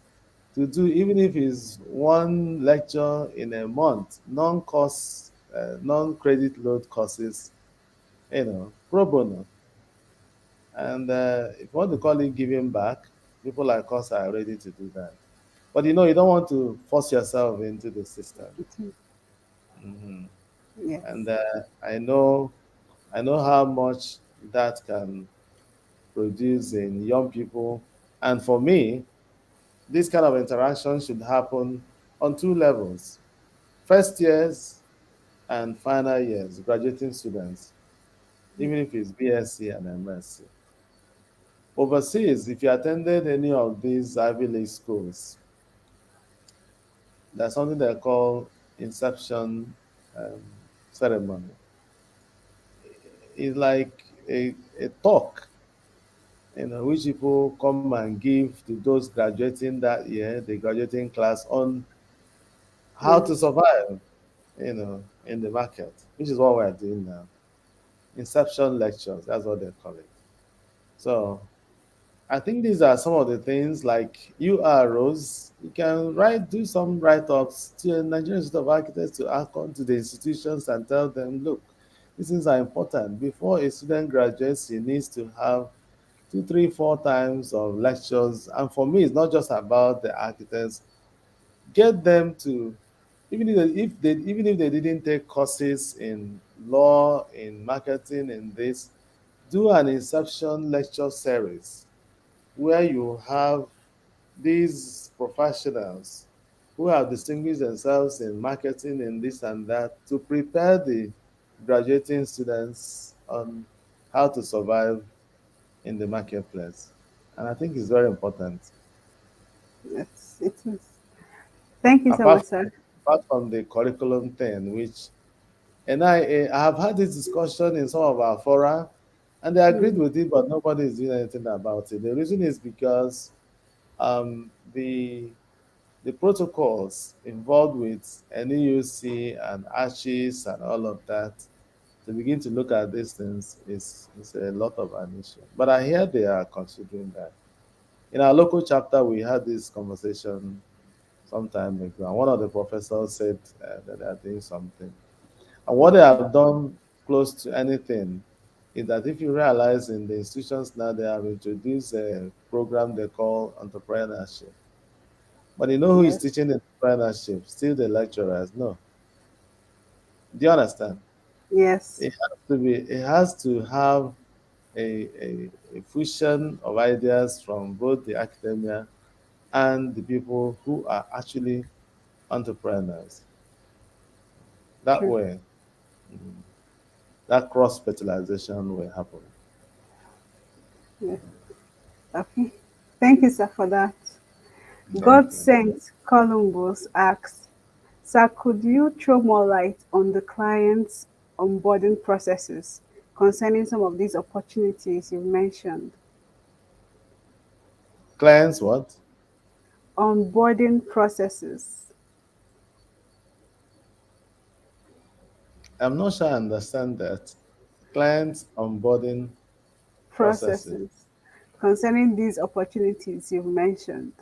to do, even if it's one lecture in a month, non-cost, non-credit load courses, pro bono. And if you want to call it giving back, people like us are ready to do that. But you don't want to force yourself into the system. Mhm. Mhm. Yes. And I know how much that can produce in young people. And for me, this kind of interaction should happen on two levels: first years and final years, graduating students, even if it's BSc and MSc. Overseas, if you attended any of these Ivy League schools, there's something they call inception um, ceremony. It's like a talk, which people come and give to those graduating that year, the graduating class, on how Mm. to survive, in the market, which is what we're doing now. Inception lectures, that's what they call it. So I think these are some of the things, like you are, Rose. You can do some write-ups to a Nigerian Institute of Architects, to ask on to the institutions and tell them, look, these things are important. Before a student graduates, he needs to have two, three, four times of lectures. And for me, it's not just about the architects. Get them to, even if they didn't take courses in law, in marketing, in this, do an inception lecture series where you have these professionals who have distinguished themselves in marketing and this and that, to prepare the graduating students on how to survive in the marketplace. And I think it's very important. Yes, it is. Thank you so Apart much, sir. apart from the curriculum thing, which, and I have had this discussion in some of our fora, and they agreed Mm. with it, but nobody is doing anything about it. The reason is because um, the the protocols involved with NEUC and ARCHIS and all of that, to begin to look at these things is a lot of an issue. But I hear they are considering that. In our local chapter, we had this conversation some time ago, and one of the professors said that they are doing something. And what they have done close to anything is that, if you realize, in the institutions now, they have introduced a program they call entrepreneurship. But you know who is Yes. teaching entrepreneurship? Still the lecturers. No. Do you understand? Yes. It has to have a fusion of ideas from both the academia and the people who are actually entrepreneurs. That True. way, mm, that cross fertilization will happen. Yes. Okay. Thank you, sir, for that. Thank God you. sent Columbus asks, sir, could you throw more light on the client's onboarding processes concerning some of these opportunities you mentioned? Clients what? Onboarding processes. I'm not sure I understand that. Clients onboarding processes. Processes concerning these opportunities you've mentioned.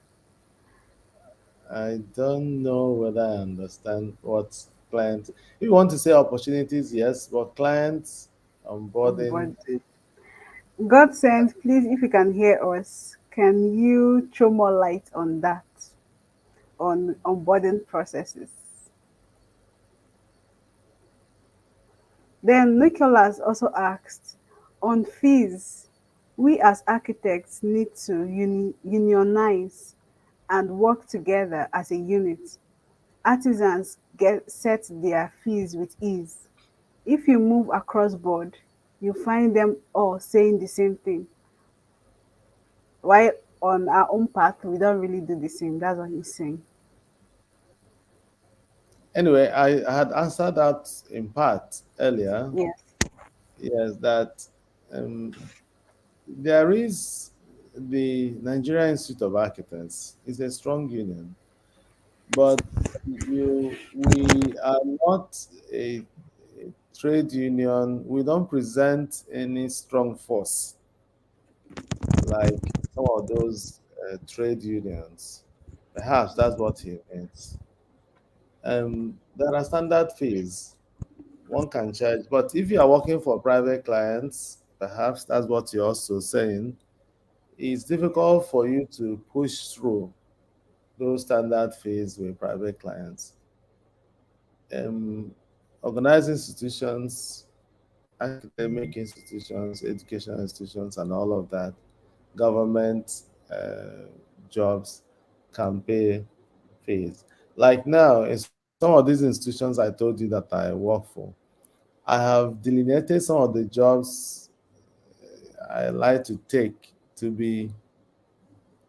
I don't know whether I understand what clients. If you want to say opportunities, yes, but clients onboarding. Onboarding. God sent, please, if you can hear us, can you throw more light on that, on onboarding processes? Then Nicholas also asked, on fees, we as architects need to unionize and work together as a unit. Artisans get set their fees with ease. If you move across board, you find them all saying the same thing. While on our own part, we don't really do the same. That's what he's saying. Anyway, I had answered that in part earlier. Yes. Yes, that um, there is the Nigerian Institute of Architects. It's a strong union, but we are not a, a trade union. We don't present any strong force like some of those trade unions. Perhaps that's what he means. There are standard fees one can charge, but if you are working for private clients, perhaps that's what you're also saying. It's difficult for you to push through those standard fees with private clients. Organized institutions, academic institutions, educational institutions, and all of that, government jobs can pay fees. Like now, in some of these institutions I told you that I work for, I have delineated some of the jobs I like to take to be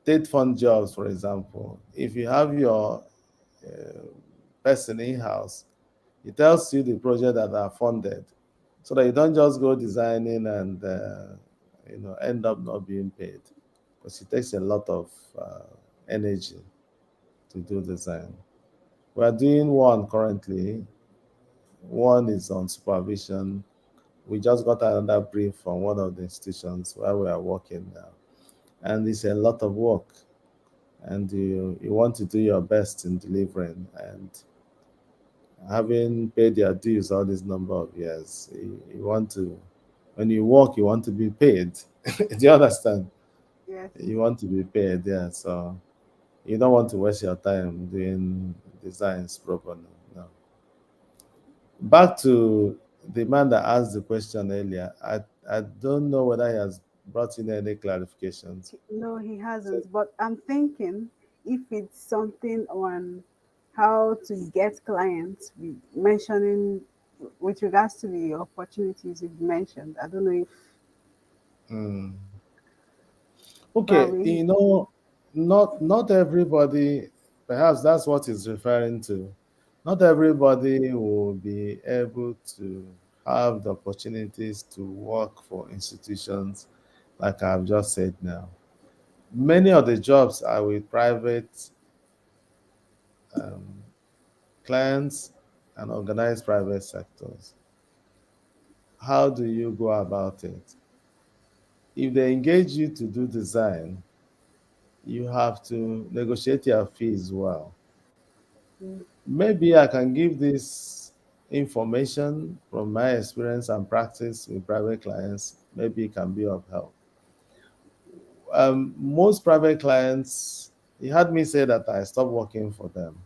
state fund jobs, for example. If you have your uh, person in house, it tells you the project that are funded, so that you don't just go designing and end up not being paid, because it takes a lot of energy to do design. We are doing one currently. One is on supervision. We just got another brief from one of the institutions where we are working now, and it's a lot of work. And you want to do your best in delivering, and having paid your dues all this number of years, you want to, when you work, you want to be paid. Do you understand? Yes. You want to be paid, yeah. So you don't want to waste your time doing designs properly. No. Back to the man that asked the question earlier. I don't know whether he has brought in any clarifications. No, he So, hasn't. But I'm thinking if it's something on how to get clients, mentioning with regards to the opportunities you've mentioned. I don't know if mm. Okay, probably not everybody, perhaps that's what he's referring to. Not everybody will be able to have the opportunities to work for institutions like I've just said now. Many of the jobs are with private um, clients and organized private sectors. How do you go about it? If they engage you to do design, you have to negotiate your fees well. mm, Maybe I can give this information from my experience and practice with private clients. Maybe it can be of help. Most private clients, he had me say that I stopped working for them.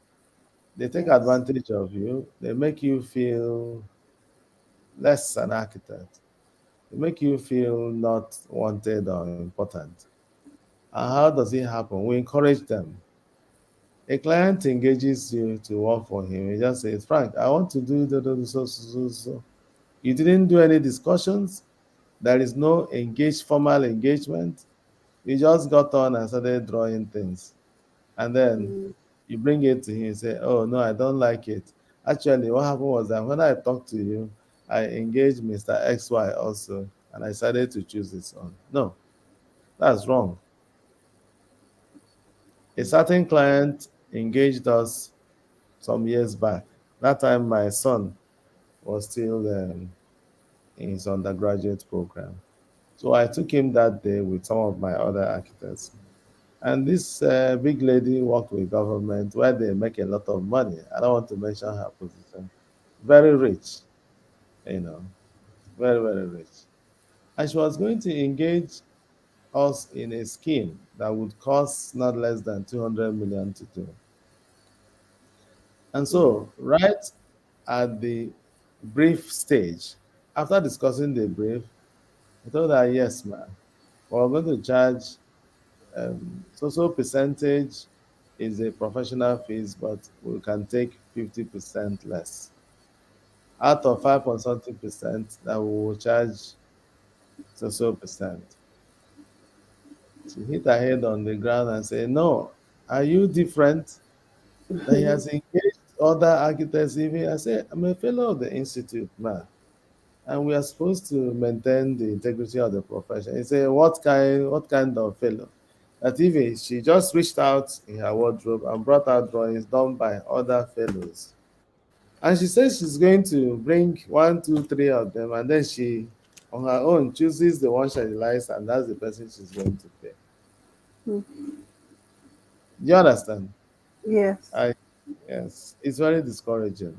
They take yes. advantage of you. They make you feel less an architect. They make you feel not wanted or important. And how does it happen? We encourage them. A client engages you to work for him. He just says, Frank, I want to do so. You didn't do any discussions. There is no formal engagement. You just got on and started drawing things. And then Mm, you bring it to him and say, oh, no, I don't like it. Actually, what happened was that when I talked to you, I engaged Mr. XY also, and I decided to choose this one. No, that's wrong. A certain client engaged us some years back. That time, my son was still in his undergraduate program. So I took him that day with some of my other architects. And this big lady worked with government where they make a lot of money. I don't want to mention her position. Very rich, you know, very, very rich. And she was going to engage us in a scheme that would cost not less than 200 million to do. And Mm. so, right at the brief stage, after discussing the brief, I told her, yes, ma'am, we're going to charge so percentage is a professional fees, but we can take 50% less. Out of 5 point something percent that we will charge so percent. She hit her head on the ground and said, no, are you different? That he has engaged other architects even. I said, I'm a fellow of the institute, man. And we are supposed to maintain the integrity of the profession. He said, what kind of fellow? That even she just reached out in her wardrobe and brought out drawings done by other fellows. And she says she's going to bring one, two, three of them, and then she, on her own, chooses the one she likes, and that's the person she's going to pay. Mm. Do you understand? Yes. I Yes, it's very discouraging.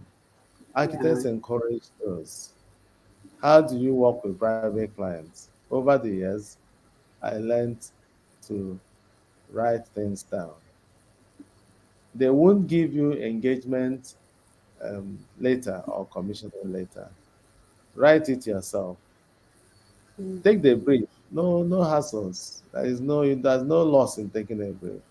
Yeah. Architects encourage those. How do you work with private clients? Over the years, I learned to write things down. They won't give you engagement later or commissioning later. Write it yourself. Mm. Take the brief. No, no hassles. There's no loss in taking a brief.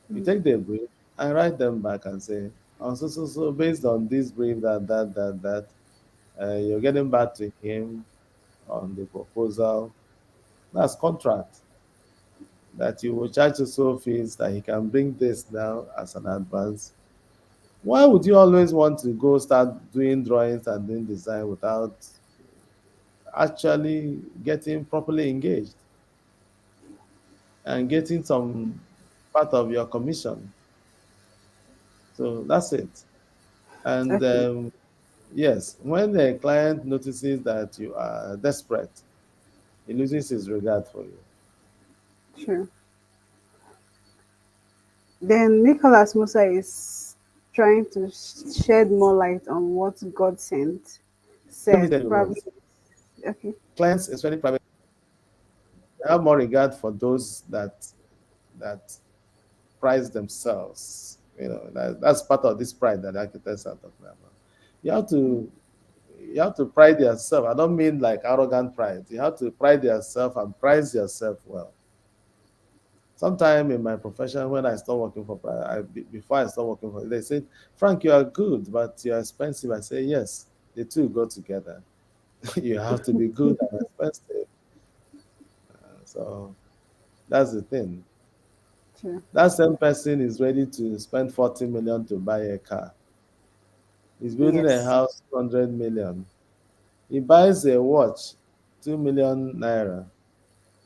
You Mm. take the brief and write them back and say, so based on this brief, that, you're getting back to him on the proposal. That's contract that you will charge so fees that he can bring this down as an advance. Why would you always want to go start doing drawings and doing design without actually getting properly engaged and getting some part of your commission? So that's it. And Okay. yes, when the client notices that you are desperate, he loses his regard for you. Sure. Then Nicholas Musa is trying to shed more light on what God sent Let me said. tell you, Probably. Rose, Okay. clients, especially private, have more regard for those that price themselves. That's part of this pride that architects are talking about. You have to you have to pride yourself. I don't mean like arrogant pride. You have to pride yourself and price yourself well. Sometime in my profession, when I start working for before I start working for, they said, Frank, you are good, but you're expensive. I say, yes, the two go together. You have to be good and expensive. So that's the thing. Sure. That same person is ready to spend 40 million to buy a car. He's building a Yes. house, 200 million. He buys a watch, 2 million naira,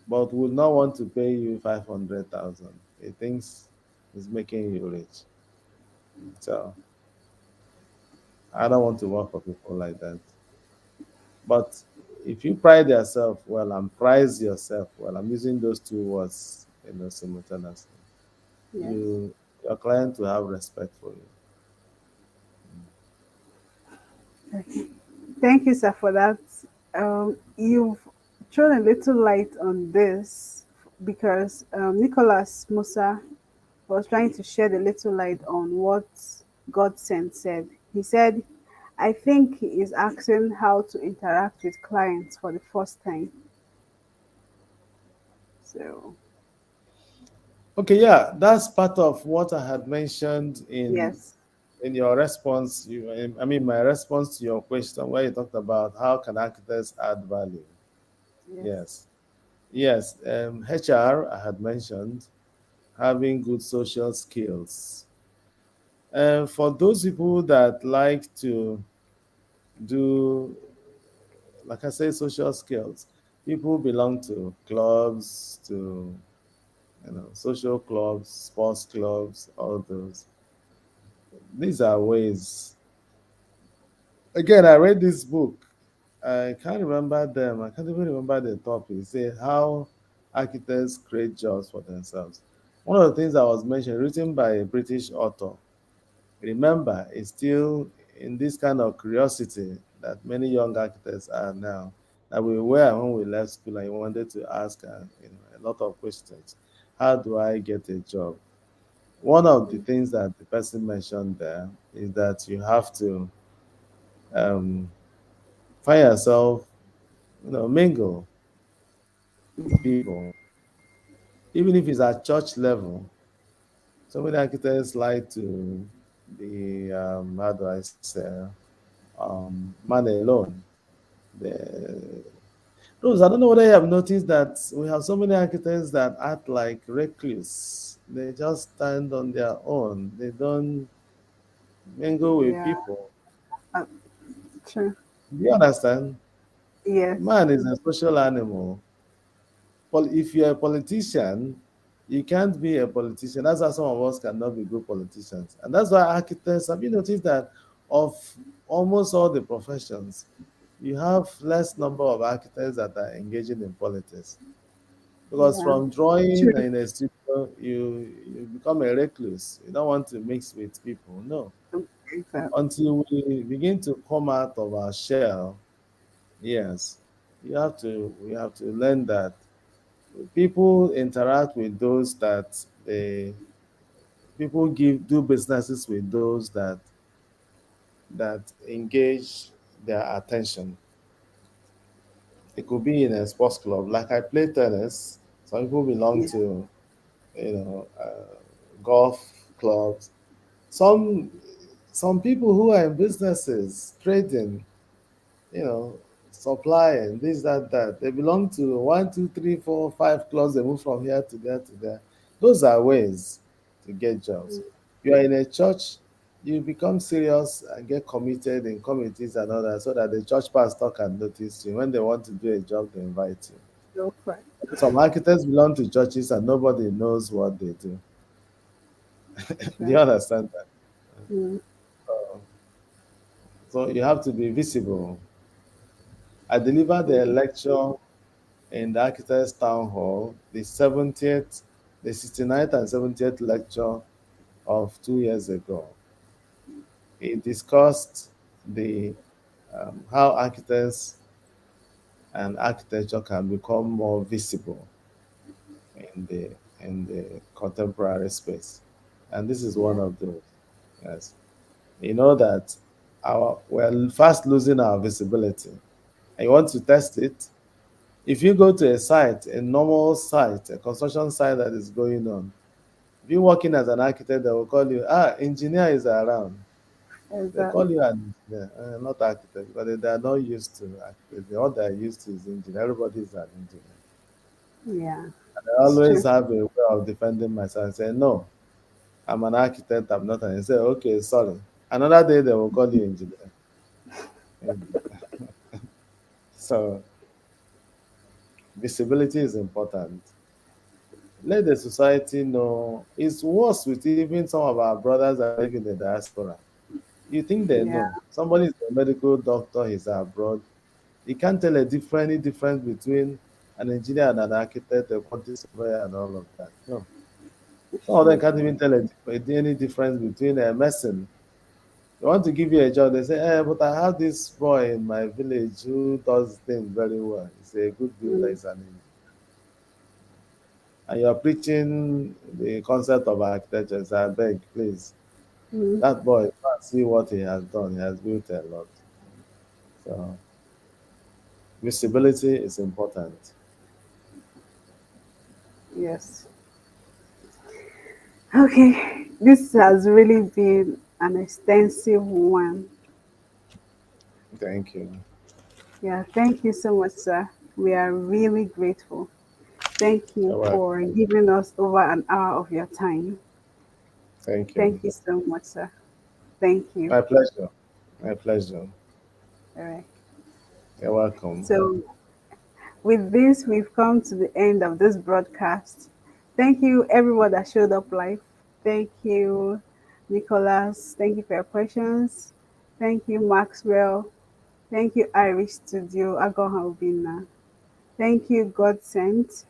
but would not want to pay you 500,000. He thinks he's making you rich. So I don't want to work for people like that. But if you pride yourself well and prize yourself well, I'm using those two words, simultaneously. Yes. You, your client will have respect for you. Okay. Thank you, sir, for that. You've thrown a little light on this because Nicholas Musa was trying to shed a little light on what God sent said. He said, I think he is asking how to interact with clients for the first time. So, Okay, yeah, that's part of what I had mentioned yes, in your response. I mean, my response to your question, where you talked about how can architects add value. yes, Yes, yes. HR, I had mentioned having good social skills. For those people that like to do, like I say, social skills, people belong to clubs, to social clubs, sports clubs, all those. These are ways. Again, I read this book. I can't remember them. I can't even remember the topic. It said how architects create jobs for themselves. One of the things that was mentioned, written by a British author, remember, it's still in this kind of curiosity that many young architects are now, that we were when we left school and wanted to ask a lot of questions. How do I get a job? One of the things that the person mentioned there is that you have to um, find yourself, mingle with people, even if it's at church level. So many architects like to be, how do I say, man alone. The, Rose, I don't know whether you have noticed that we have so many architects that act like recluse. They just stand on their own. They don't mingle with Yeah. people. Uh, True. Do you understand? Yes. Man is a social animal. If you're a politician, you can't be a politician. That's why some of us cannot be good politicians. And that's why architects, have you noticed that of almost all the professions, you have less number of architects that are engaging in politics? Because Yeah. from drawing True. in a studio, you become a recluse. You don't want to mix with people. No. Exactly. Until we begin to come out of our shell, yes, we have to learn that people interact with those that they people do businesses with those that engage their attention. It could be in a sports club. Like I play tennis. Some people belong Yeah. to you know golf clubs. Some some people who are in businesses, trading, you know, supplying this, that, that. They belong to one, two, three, four, five clubs. They move from here to there to there. Those are ways to get jobs. You are in a church, you become serious and get committed in committees and all that, so that the church pastor can notice you. When they want to do a job, they invite you. No crime. Some architects belong to churches and nobody knows what they do. Do you True. understand that? Mm. Uh, So you have to be visible. I delivered a Mm. lecture in the Architects Town Hall, the 70th, the 69th and 70th lecture of 2 years ago. It discussed the how architects and architecture can become more visible in the contemporary space, and this is one Yeah. of those. Yes, you know that we're fast losing our visibility. And you want to test it. If you go to a site, a normal site, a construction site that is going on, if you're working as an architect, they will call you, engineer is around. They Exactly. call you an engineer, not architect, because they are not used to architect. All they are used to is engineer. Everybody is an engineer. Yeah. And I It's always true. have a way of defending myself and say, no, I'm an architect, I'm not an. I say, okay, sorry. Another day they will call you engineer. And so visibility is important. Let the society know. It's worse with even some of our brothers that live in the diaspora. You think they Yeah. know. Somebody is a medical doctor, he's abroad. He can't tell any difference between an engineer and an architect, a quantity surveyor, and all of that. No. It's Some of them true. can't even tell any difference between a medicine. They want to give you a job, they say, but I have this boy in my village who does things very well. He's a good builder, Mm. he's an engineer. And you're preaching the concept of architecture. So I beg, please, Mm. that boy, see what he has done. He has built a lot. So visibility is important. Yes. Okay. This has really been an extensive one. Thank you. Yeah. Thank you so much, sir. We are really grateful. Thank you You're welcome. for giving us over an hour of your time. Thank you. Thank you so much, sir. Thank you. My pleasure. My pleasure. All right. You're welcome. So, with this, we've come to the end of this broadcast. Thank you, everyone that showed up live. Thank you, Nicholas. Thank you for your questions. Thank you, Maxwell. Thank you, Irish Studio, Agoha. Thank you, God Sent.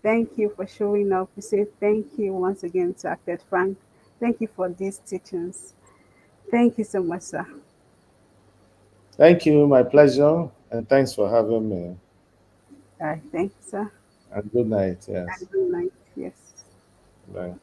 Thank you for showing up. We say thank you once again to Acted Frank. Thank you for these teachings. Thank you so much, sir. Thank you, my pleasure, and thanks for having me. All right, thank you, sir. And good night. Yes. And good night. Yes. Bye.